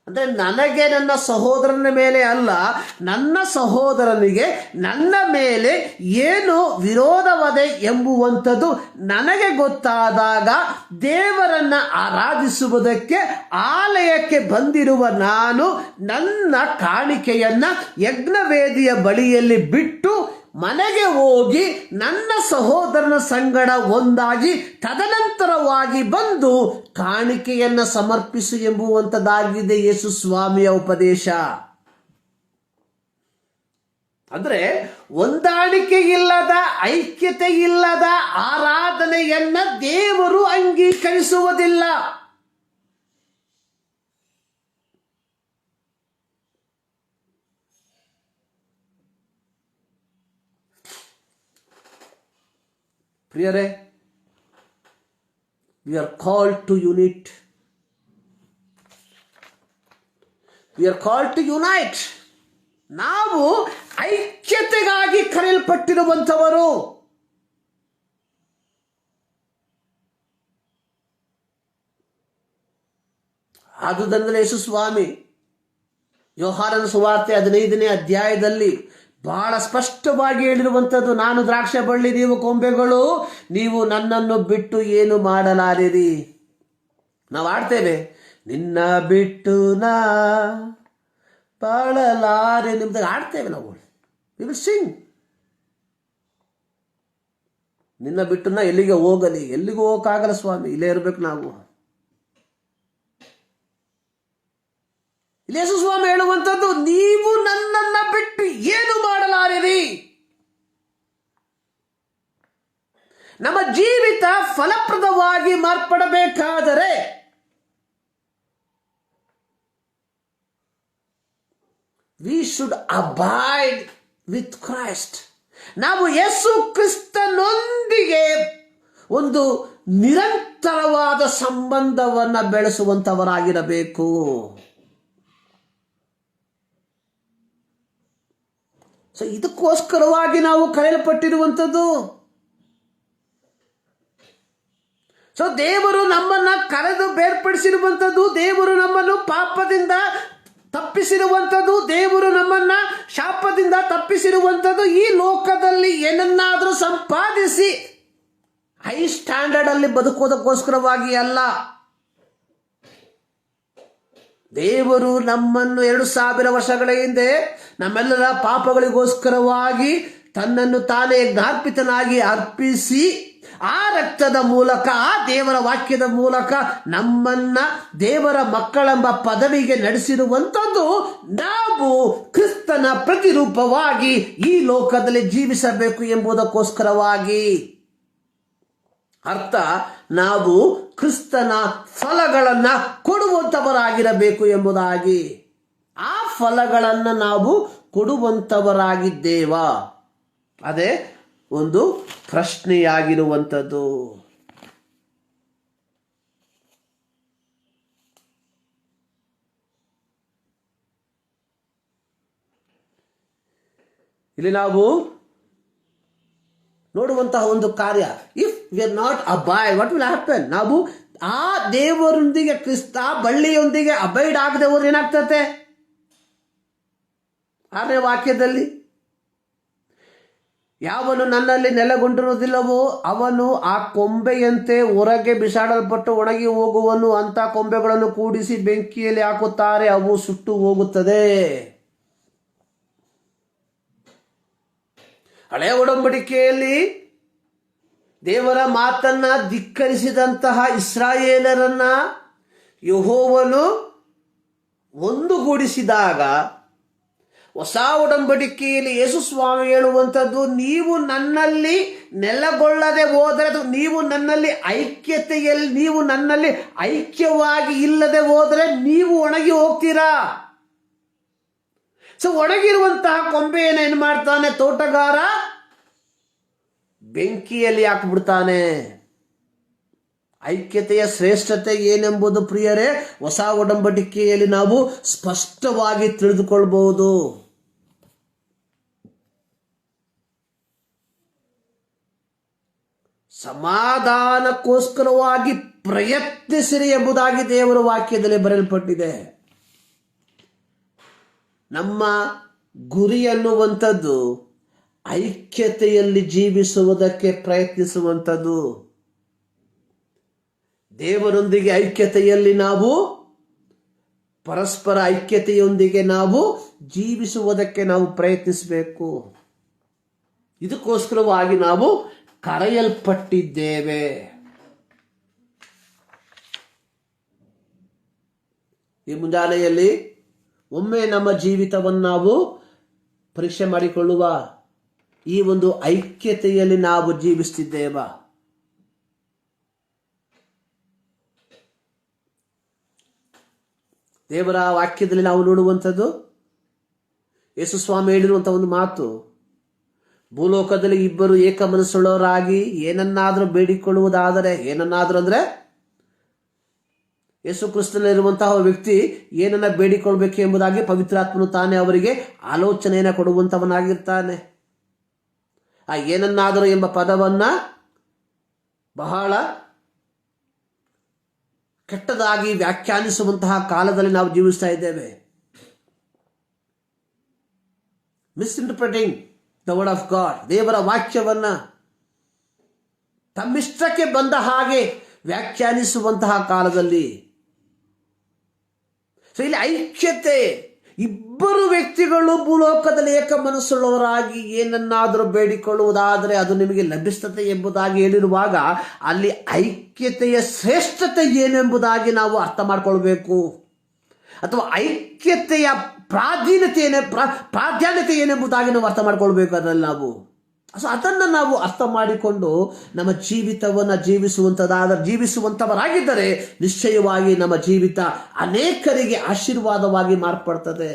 ಅಂದರೆ ನನಗೆ ನನ್ನ ಸಹೋದರನ ಮೇಲೆ ಅಲ್ಲ, ನನ್ನ ಸಹೋದರನಿಗೆ ನನ್ನ ಮೇಲೆ ಏನು ವಿರೋಧವದೆ ಎಂಬುವಂಥದ್ದು ನನಗೆ ಗೊತ್ತಾದಾಗ ದೇವರನ್ನ ಆರಾಧಿಸುವುದಕ್ಕೆ ಆಲಯಕ್ಕೆ ಬಂದಿರುವ ನಾನು ನನ್ನ ಕಾಣಿಕೆಯನ್ನ ಯಜ್ಞವೇದಿಯ ಬಳಿಯಲ್ಲಿ ಬಿಟ್ಟು ಮನೆಗೆ ಹೋಗಿ ನನ್ನ ಸಹೋದರನ ಸಂಗಡ ಒಂದಾಗಿ ತದನಂತರವಾಗಿ ಬಂದು ಕಾಣಿಕೆಯನ್ನು ಸಮರ್ಪಿಸು ಎಂಬುವಂಥದ್ದಾಗಿದೆ ಯೇಸು ಸ್ವಾಮಿಯ ಉಪದೇಶ. ಅಂದ್ರೆ ಹೊಂದಾಣಿಕೆ ಇಲ್ಲದ, ಐಕ್ಯತೆ ಇಲ್ಲದ ಆರಾಧನೆಯನ್ನ ದೇವರು ಅಂಗೀಕರಿಸುವುದಿಲ್ಲ. ಪ್ರಿಯರೇ, we are called to unite. We are called to unite. ನಾವು ಐಕ್ಯತೆಗಾಗಿ ಕರೆಯಲ್ಪಟ್ಟಿರುವಂಥವರು. ಆದುದರಿಂದಲೇ ಯೇಸು ಸ್ವಾಮಿ ಯೋಹಾನನ ಸುವಾರ್ತೆ 15ನೇ ಅಧ್ಯಾಯದಲ್ಲಿ ಬಹಳ ಸ್ಪಷ್ಟವಾಗಿ ಹೇಳಿರುವಂಥದ್ದು, ನಾನು ದ್ರಾಕ್ಷ ಬಳ್ಳಿ, ನೀವು ಕೊಂಬೆಗಳು, ನೀವು ನನ್ನನ್ನು ಬಿಟ್ಟು ಏನು ಮಾಡಲಾರಿರಿ. ನಾವು ಆಡ್ತೇವೆ, ನಿನ್ನ ಬಿಟ್ಟು ನಾ ಬಾಳಲಾರೆ, ನಿಮ್ದಾಗ ಆಡ್ತೇವೆ ನಾವು. We will Singh. ನಿನ್ನ ಬಿಟ್ಟು ನಾ ಎಲ್ಲಿಗೆ ಹೋಗಲಿ? ಎಲ್ಲಿಗೂ ಹೋಗಕ್ಕಾಗಲ್ಲ ಸ್ವಾಮಿ, ಇಲ್ಲೇ ಇರ್ಬೇಕು ನಾವು. ಇಲ್ಲಿ ಯೇಸು ಸ್ವಾಮಿ ಹೇಳುವಂಥದ್ದು, ನೀವು ನನ್ನನ್ನ ಬಿಟ್ಟು ಏನು ಮಾಡಲಾರಿರಿ. ನಮ್ಮ ಜೀವಿತ ಫಲಪ್ರದವಾಗಿ ಮಾರ್ಪಡಬೇಕಾದರೆ we should abide with Christ. ನಾವು ಯೇಸು ಕ್ರಿಸ್ತನೊಂದಿಗೆ ಒಂದು ನಿರಂತರವಾದ ಸಂಬಂಧವನ್ನು ಬೆಳೆಸುವಂತವರಾಗಿರಬೇಕು. ಸೊ ಇದಕ್ಕೋಸ್ಕರವಾಗಿ ನಾವು ಕರೆಯಲ್ಪಟ್ಟಿರುವಂಥದ್ದು. ಸೊ ದೇವರು ನಮ್ಮನ್ನ ಕರೆದು ಬೇರ್ಪಡಿಸಿರುವಂಥದ್ದು, ದೇವರು ನಮ್ಮನ್ನು ಪಾಪದಿಂದ ತಪ್ಪಿಸಿರುವಂಥದ್ದು, ದೇವರು ನಮ್ಮನ್ನ ಶಾಪದಿಂದ ತಪ್ಪಿಸಿರುವಂಥದ್ದು, ಈ ಲೋಕದಲ್ಲಿ ಏನನ್ನಾದರೂ ಸಂಪಾದಿಸಿ ಹೈ ಸ್ಟ್ಯಾಂಡರ್ಡ್ ಅಲ್ಲಿ ಬದುಕೋದಕ್ಕೋಸ್ಕರವಾಗಿ ಅಲ್ಲ. ದೇವರು ನಮ್ಮನ್ನು 2000 ವರ್ಷಗಳ ಹಿಂದೆ ನಮ್ಮೆಲ್ಲರ ಪಾಪಗಳಿಗೋಸ್ಕರವಾಗಿ ತನ್ನನ್ನು ತಾನೇ ಯಜ್ಞಾರ್ಪಿತನಾಗಿ ಅರ್ಪಿಸಿ ಆ ರಕ್ತದ ಮೂಲಕ, ಆ ದೇವರ ವಾಕ್ಯದ ಮೂಲಕ ನಮ್ಮನ್ನ ದೇವರ ಮಕ್ಕಳೆಂಬ ಪದವಿಗೆ ನಡೆಸಿರುವಂಥದ್ದು. ನಾವು ಕ್ರಿಸ್ತನ ಪ್ರತಿರೂಪವಾಗಿ ಈ ಲೋಕದಲ್ಲಿ ಜೀವಿಸಬೇಕು ಎಂಬುದಕ್ಕೋಸ್ಕರವಾಗಿ. ಅರ್ಥ, ನಾವು ಕ್ರಿಸ್ತನ ಫಲಗಳನ್ನ ಕೊಡುವಂತವರಾಗಿರಬೇಕು ಎಂಬುದಾಗಿ. ಆ ಫಲಗಳನ್ನು ನಾವು ಕೊಡುವಂತವರಾಗಿದ್ದೇವಾ? ಅದೇ ಒಂದು ಪ್ರಶ್ನೆಯಾಗಿರುವಂಥದ್ದು. ಇಲ್ಲಿ ನಾವು ನೋಡುವಂತಹ ಒಂದು ಕಾರ್ಯ, if we are not abide, what will happen? ನಾವು ಆ ದೇವರೊಂದಿಗೆ, ಕ್ರಿಸ್ತ ಬಳ್ಳಿಯೊಂದಿಗೆ ಅಬೈಡ್ ಆಗದೆ ಹೋದ್ರೆ ಏನಾಗ್ತತೆ? 6ನೇ ವಾಕ್ಯದಲ್ಲಿ, ಯಾವನು ನನ್ನಲ್ಲಿ ನೆಲೆಗೊಂಡಿರುವುದಿಲ್ಲವೋ ಅವನು ಆ ಕೊಂಬೆಯಂತೆ ಹೊರಗೆ ಬಿಸಾಡಲ್ಪಟ್ಟು ಒಣಗಿ ಹೋಗುವನು. ಅಂತ ಕೊಂಬೆಗಳನ್ನು ಕೂಡಿಸಿ ಬೆಂಕಿಯಲ್ಲಿ ಹಾಕುತ್ತಾರೆ, ಅವು ಸುಟ್ಟು ಹೋಗುತ್ತದೆ. ಹಳೆಯ ಒಡಂಬಡಿಕೆಯಲ್ಲಿ ದೇವರ ಮಾತನ್ನ ಧಿಕ್ಕರಿಸಿದಂತಹ ಇಸ್ರಾಯೇಲರನ್ನ ಯೆಹೋವನು ಒಂದುಗೂಡಿಸಿದಾಗ, ಹೊಸ ಒಡಂಬಡಿಕೆಯಲ್ಲಿ ಯೇಸು ಸ್ವಾಮಿ ಹೇಳುವಂಥದ್ದು, ನೀವು ನನ್ನಲ್ಲಿ ನೆಲೆಗೊಳ್ಳದೆ ಹೋದರೆ, ನೀವು ನನ್ನಲ್ಲಿ ಐಕ್ಯತೆಯಲ್ಲಿ, ನೀವು ನನ್ನಲ್ಲಿ ಐಕ್ಯವಾಗಿ ಇಲ್ಲದೆ ಹೋದರೆ ನೀವು ಒಣಗಿ ಹೋಗ್ತೀರಾ. ಸೊ ಒಣಗಿರುವಂತಹ ಕೊಂಬೆಯನ್ನು ಏನು ಮಾಡ್ತಾನೆ ತೋಟಗಾರ? ಬೆಂಕಿಯಲ್ಲಿ ಹಾಕ್ಬಿಡ್ತಾನೆ. ಐಕ್ಯತೆಯ ಶ್ರೇಷ್ಠತೆ ಏನೆಂಬುದು ಪ್ರಿಯರೇ ಹೊಸ ಒಡಂಬಡಿಕೆಯಲ್ಲಿ ನಾವು ಸ್ಪಷ್ಟವಾಗಿ ತಿಳಿದುಕೊಳ್ಬಹುದು. ಸಮಾಧಾನಕ್ಕೋಸ್ಕರವಾಗಿ ಪ್ರಯತ್ನಿಸಿರಿ ಎಂಬುದಾಗಿ ದೇವರ ವಾಕ್ಯದಲ್ಲಿ ಬರೆಯಲ್ಪಟ್ಟಿದೆ. ನಮ್ಮ ಗುರಿ ಅನ್ನುವಂಥದ್ದು ಐಕ್ಯತೆಯಲ್ಲಿ ಜೀವಿಸುವುದಕ್ಕೆ ಪ್ರಯತ್ನಿಸುವಂಥದ್ದು. ದೇವರೊಂದಿಗೆ ಐಕ್ಯತೆಯಲ್ಲಿ ನಾವು, ಪರಸ್ಪರ ಐಕ್ಯತೆಯೊಂದಿಗೆ ನಾವು ಜೀವಿಸುವುದಕ್ಕೆ ನಾವು ಪ್ರಯತ್ನಿಸಬೇಕು. ಇದಕ್ಕೋಸ್ಕರವಾಗಿ ನಾವು ಕರೆಯಲ್ಪಟ್ಟಿದ್ದೇವೆ. ಈ ಮುಂಜಾನೆಯಲ್ಲಿ ಒಮ್ಮೆ ನಮ್ಮ ಜೀವಿತವನ್ನು ನಾವು ಪರೀಕ್ಷೆ ಮಾಡಿಕೊಳ್ಳುವ. ಈ ಒಂದು ಐಕ್ಯತೆಯಲ್ಲಿ ನಾವು ಜೀವಿಸುತ್ತಿದ್ದೇವಾ? ದೇವರ ವಾಕ್ಯದಲ್ಲಿ ನಾವು ನೋಡುವಂಥದ್ದು, ಯೇಸು ಸ್ವಾಮಿ ಹೇಳಿರುವಂತಹ ಒಂದು ಮಾತು, ಭೂಲೋಕದಲ್ಲಿ ಇಬ್ಬರು ಏಕ ಮನಸ್ಸುಳ್ಳವರಾಗಿ ಏನನ್ನಾದರೂ ಬೇಡಿಕೊಳ್ಳುವುದಾದರೆ, ಏನನ್ನಾದರೂ ಅಂದ್ರೆ ಯೇಸು ಕ್ರಿಸ್ತನಲ್ಲಿರುವಂತಹ ವ್ಯಕ್ತಿ ಏನನ್ನ ಬೇಡಿಕೊಳ್ಬೇಕು ಎಂಬುದಾಗಿ ಪವಿತ್ರಾತ್ಮನು ತಾನೇ ಅವರಿಗೆ ಆಲೋಚನೆಯನ್ನು ಕೊಡುವಂತವನಾಗಿರ್ತಾನೆ. ಆ ಏನನ್ನಾದರೂ ಎಂಬ ಪದವನ್ನ ಬಹಳ ಕೆಟ್ಟದಾಗಿ ವ್ಯಾಖ್ಯಾನಿಸುವಂತಹ ಕಾಲದಲ್ಲಿ ನಾವು ಜೀವಿಸ್ತಾ ಇದ್ದೇವೆ. ಮಿಸ್ಇಂಟರ್ಪ್ರಿಟಿಂಗ್ ದ ವರ್ಡ್ ಆಫ್ ಗಾಡ್, ದೇವರ ವಾಕ್ಯವನ್ನ ತಮ್ಮಿಷ್ಟಕ್ಕೆ ಬಂದ ಹಾಗೆ ವ್ಯಾಖ್ಯಾನಿಸುವಂತಹ ಕಾಲದಲ್ಲಿ. ಸೊ ಇಲ್ಲಿ ಐಕ್ಯತೆ, ಇಬ್ಬರು ವ್ಯಕ್ತಿಗಳು ಭೂಲೋಕದಲ್ಲಿ ಏಕ ಮನಸ್ಸುಳ್ಳವರಾಗಿ ಏನನ್ನಾದರೂ ಬೇಡಿಕೊಳ್ಳುವುದಾದರೆ ಅದು ನಿಮಗೆ ಲಭಿಸ್ತದೆ ಎಂಬುದಾಗಿ ಹೇಳಿರುವಾಗ ಅಲ್ಲಿ ಐಕ್ಯತೆಯ ಶ್ರೇಷ್ಠತೆ ಏನೆಂಬುದಾಗಿ ನಾವು ಅರ್ಥ ಮಾಡಿಕೊಳ್ಬೇಕು. ಅಥವಾ ಐಕ್ಯತೆಯ ಪ್ರಾಧಾನ್ಯತೆ ಏನೆಂಬುದಾಗಿ ನಾವು ಅರ್ಥ ಮಾಡ್ಕೊಳ್ಬೇಕು. ಅದರಲ್ಲಿ ಅದನ್ನು ನಾವು ಅರ್ಥ ಮಾಡಿಕೊಂಡು ನಮ್ಮ ಜೀವಿತವನ್ನು ಜೀವಿಸುವಂಥವರಾಗಿದ್ದರೆ ನಿಶ್ಚಯವಾಗಿ ನಮ್ಮ ಜೀವಿತ ಅನೇಕರಿಗೆ ಆಶೀರ್ವಾದವಾಗಿ ಮಾರ್ಪಡ್ತದೆ.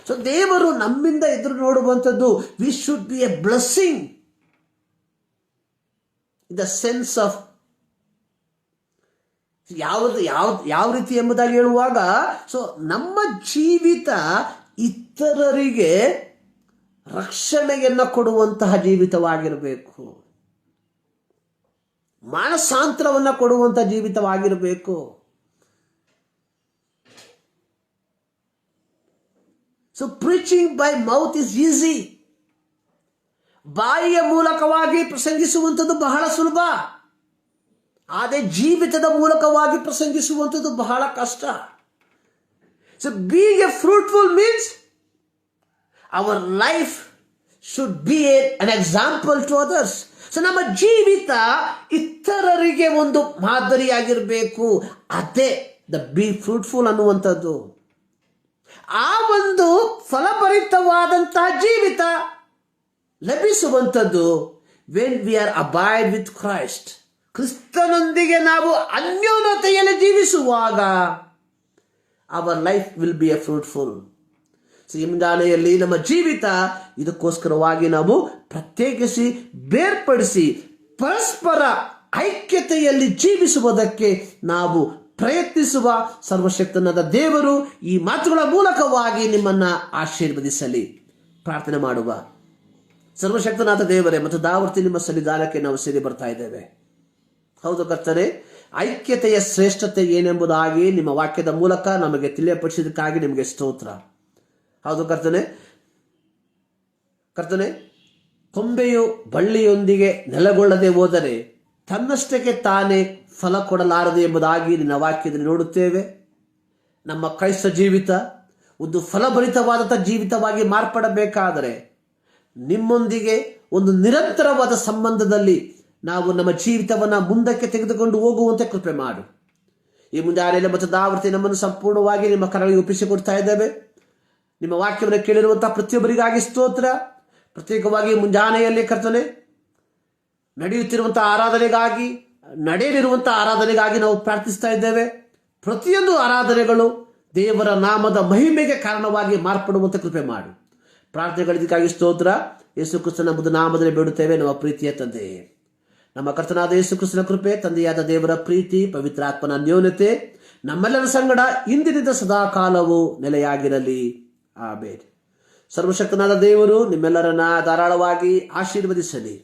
ಸೊ ದೇವರು ನಮ್ಮಿಂದ ಎದುರು ನೋಡುವಂಥದ್ದು, we should be a blessing in the sense of ಯಾವ ರೀತಿ ಎಂಬುದಾಗಿ ಹೇಳುವಾಗ, ಸೊ ನಮ್ಮ ಜೀವಿತ ಇತರರಿಗೆ ರಕ್ಷಣೆಯನ್ನು ಕೊಡುವಂತಹ ಜೀವಿತವಾಗಿರಬೇಕು, ಮಾನಸಾಂತರವನ್ನು ಕೊಡುವಂತಹ ಜೀವಿತವಾಗಿರಬೇಕು. So preaching by mouth is easy. ಬಾಯಿಯ ಮೂಲಕವಾಗಿ ಪ್ರಸಂಗಿಸುವಂಥದ್ದು ಬಹಳ ಸುಲಭ, ಆದರೆ ಜೀವಿತದ ಮೂಲಕವಾಗಿ ಪ್ರಸಂಗಿಸುವಂಥದ್ದು ಬಹಳ ಕಷ್ಟ. So being A fruitful means our life should be an example to others. So ನಮ್ಮ ಜೀವಿತ ಇತರರಿಗೆ ಒಂದು ಮಾದರಿಯಾಗಿರಬೇಕು. ಅದೇ ದ ಬಿ ಫ್ರೂಟ್ಫುಲ್ ಅನ್ನುವಂಥದ್ದು. ಆ ಒಂದು ಫಲಭರಿತವಾದಂತಹ ಜೀವಿತ ಲಭಿಸುವಂಥದ್ದು when we are abide with Christ. ಕ್ರಿಸ್ತನೊಂದಿಗೆ ನಾವು ಅನ್ಯೋನ್ಯತೆಯಲ್ಲಿ ಜೀವಿಸುವಾಗ our life will be a fruitful. ಈ ಮುಂಜಾನೆಯಲ್ಲಿ ನಮ್ಮ ಜೀವಿತ ಇದಕ್ಕೋಸ್ಕರವಾಗಿ ನಾವು ಪ್ರತ್ಯೇಕಿಸಿ ಬೇರ್ಪಡಿಸಿ ಪರಸ್ಪರ ಐಕ್ಯತೆಯಲ್ಲಿ ಜೀವಿಸುವುದಕ್ಕೆ ನಾವು ಪ್ರಯತ್ನಿಸುವ ಸರ್ವಶಕ್ತನಾದ ದೇವರು ಈ ಮಾತುಗಳ ಮೂಲಕವಾಗಿ ನಿಮ್ಮನ್ನ ಆಶೀರ್ವದಿಸಲಿ. ಪ್ರಾರ್ಥನೆ ಮಾಡುವ. ಸರ್ವಶಕ್ತನಾದ ದೇವರೇ, ಮತ್ತು ದಾವರ್ತಿ ನಿಮ್ಮ ಸನ್ನಿಧಾನಕ್ಕೆ ನಾವು ಸೇರಿ ಬರ್ತಾ ಇದ್ದೇವೆ. ಹೌದು ಕರ್ತನೇ, ಐಕ್ಯತೆಯ ಶ್ರೇಷ್ಠತೆ ಏನೆಂಬುದಾಗಿ ನಿಮ್ಮ ವಾಕ್ಯದ ಮೂಲಕ ನಮಗೆ ತಿಳಿಯಪಡಿಸಿದ್ದಕ್ಕಾಗಿ ನಿಮಗೆ ಸ್ತೋತ್ರ. ಹೌದು ಕರ್ತನೆ, ಕೊಂಬೆಯು ಬಳ್ಳಿಯೊಂದಿಗೆ ನೆಲೆಗೊಳ್ಳದೆ ಹೋದರೆ ತನ್ನಷ್ಟಕ್ಕೆ ತಾನೇ ಫಲ ಕೊಡಲಾರದು ಎಂಬುದಾಗಿ ನಿನ್ನ ವಾಕ್ಯದಲ್ಲಿ ನೋಡುತ್ತೇವೆ. ನಮ್ಮ ಕ್ರೈಸ್ತ ಜೀವಿತ ಒಂದು ಫಲಭರಿತವಾದಂಥ ಜೀವಿತವಾಗಿ ಮಾರ್ಪಡಬೇಕಾದರೆ ನಿಮ್ಮೊಂದಿಗೆ ಒಂದು ನಿರಂತರವಾದ ಸಂಬಂಧದಲ್ಲಿ ನಾವು ನಮ್ಮ ಜೀವಿತವನ್ನು ಮುಂದಕ್ಕೆ ತೆಗೆದುಕೊಂಡು ಹೋಗುವಂತೆ ಕೃಪೆ ಮಾಡು. ಈ ಮುಂಜಾನೆಯಲ್ಲಿ ಮತ್ತು ದಾವರ್ತಿ ನಮ್ಮನ್ನು ಸಂಪೂರ್ಣವಾಗಿ ನಿಮ್ಮ ಕರಗಳಿಗೆ ಒಪ್ಪಿಸಿಕೊಡ್ತಾ ಇದ್ದೇವೆ. ನಿಮ್ಮ ವಾಕ್ಯವನ್ನು ಕೇಳಿರುವಂತಹ ಪ್ರತಿಯೊಬ್ಬರಿಗಾಗಿ ಸ್ತೋತ್ರ. ಪ್ರತ್ಯೇಕವಾಗಿ ಮುಂಜಾನೆಯಲ್ಲಿ ಕರ್ತನೆ ನಡೆಯುತ್ತಿರುವಂತಹ ಆರಾಧನೆಗಾಗಿ, ನಡೆಯಲಿರುವಂತಹ ಆರಾಧನೆಗಾಗಿ ನಾವು ಪ್ರಾರ್ಥಿಸ್ತಾ ಇದ್ದೇವೆ. ಪ್ರತಿಯೊಂದು ಆರಾಧನೆಗಳು ದೇವರ ನಾಮದ ಮಹಿಮೆಗೆ ಕಾರಣವಾಗಿ ಮಾರ್ಪಡುವಂತೆ ಕೃಪೆ ಮಾಡು. ಪ್ರಾರ್ಥನೆಗಳಿಗಾಗಿ ಸ್ತೋತ್ರ. ಯೇಸು ಕ್ರಿಸ್ತನ ಬುದ್ಧ ನಾಮದಲ್ಲಿ ಬೇಡುತ್ತೇವೆ ನಮ್ಮ ಪ್ರೀತಿಯ ತಂದೆಯೇ. ನಮ್ಮ ಕರ್ತನಾದ ಯೇಸು ಕ್ರಿಸ್ತನ ಕೃಪೆ, ತಂದೆಯಾದ ದೇವರ ಪ್ರೀತಿ, ಪವಿತ್ರಾತ್ಮನ ಅನ್ಯೋನ್ಯತೆ ನಮ್ಮೆಲ್ಲರ ಸಂಗಡ ಇಂದಿನಿಂದ ಸದಾ ಕಾಲವು ನೆಲೆಯಾಗಿರಲಿ. ಆಮೇನ್. ಸರ್ವಶಕ್ತನಾದ ದೇವರು ನಿಮ್ಮೆಲ್ಲರನ್ನ ಧಾರಾಳವಾಗಿ ಆಶೀರ್ವದಿಸಲಿ.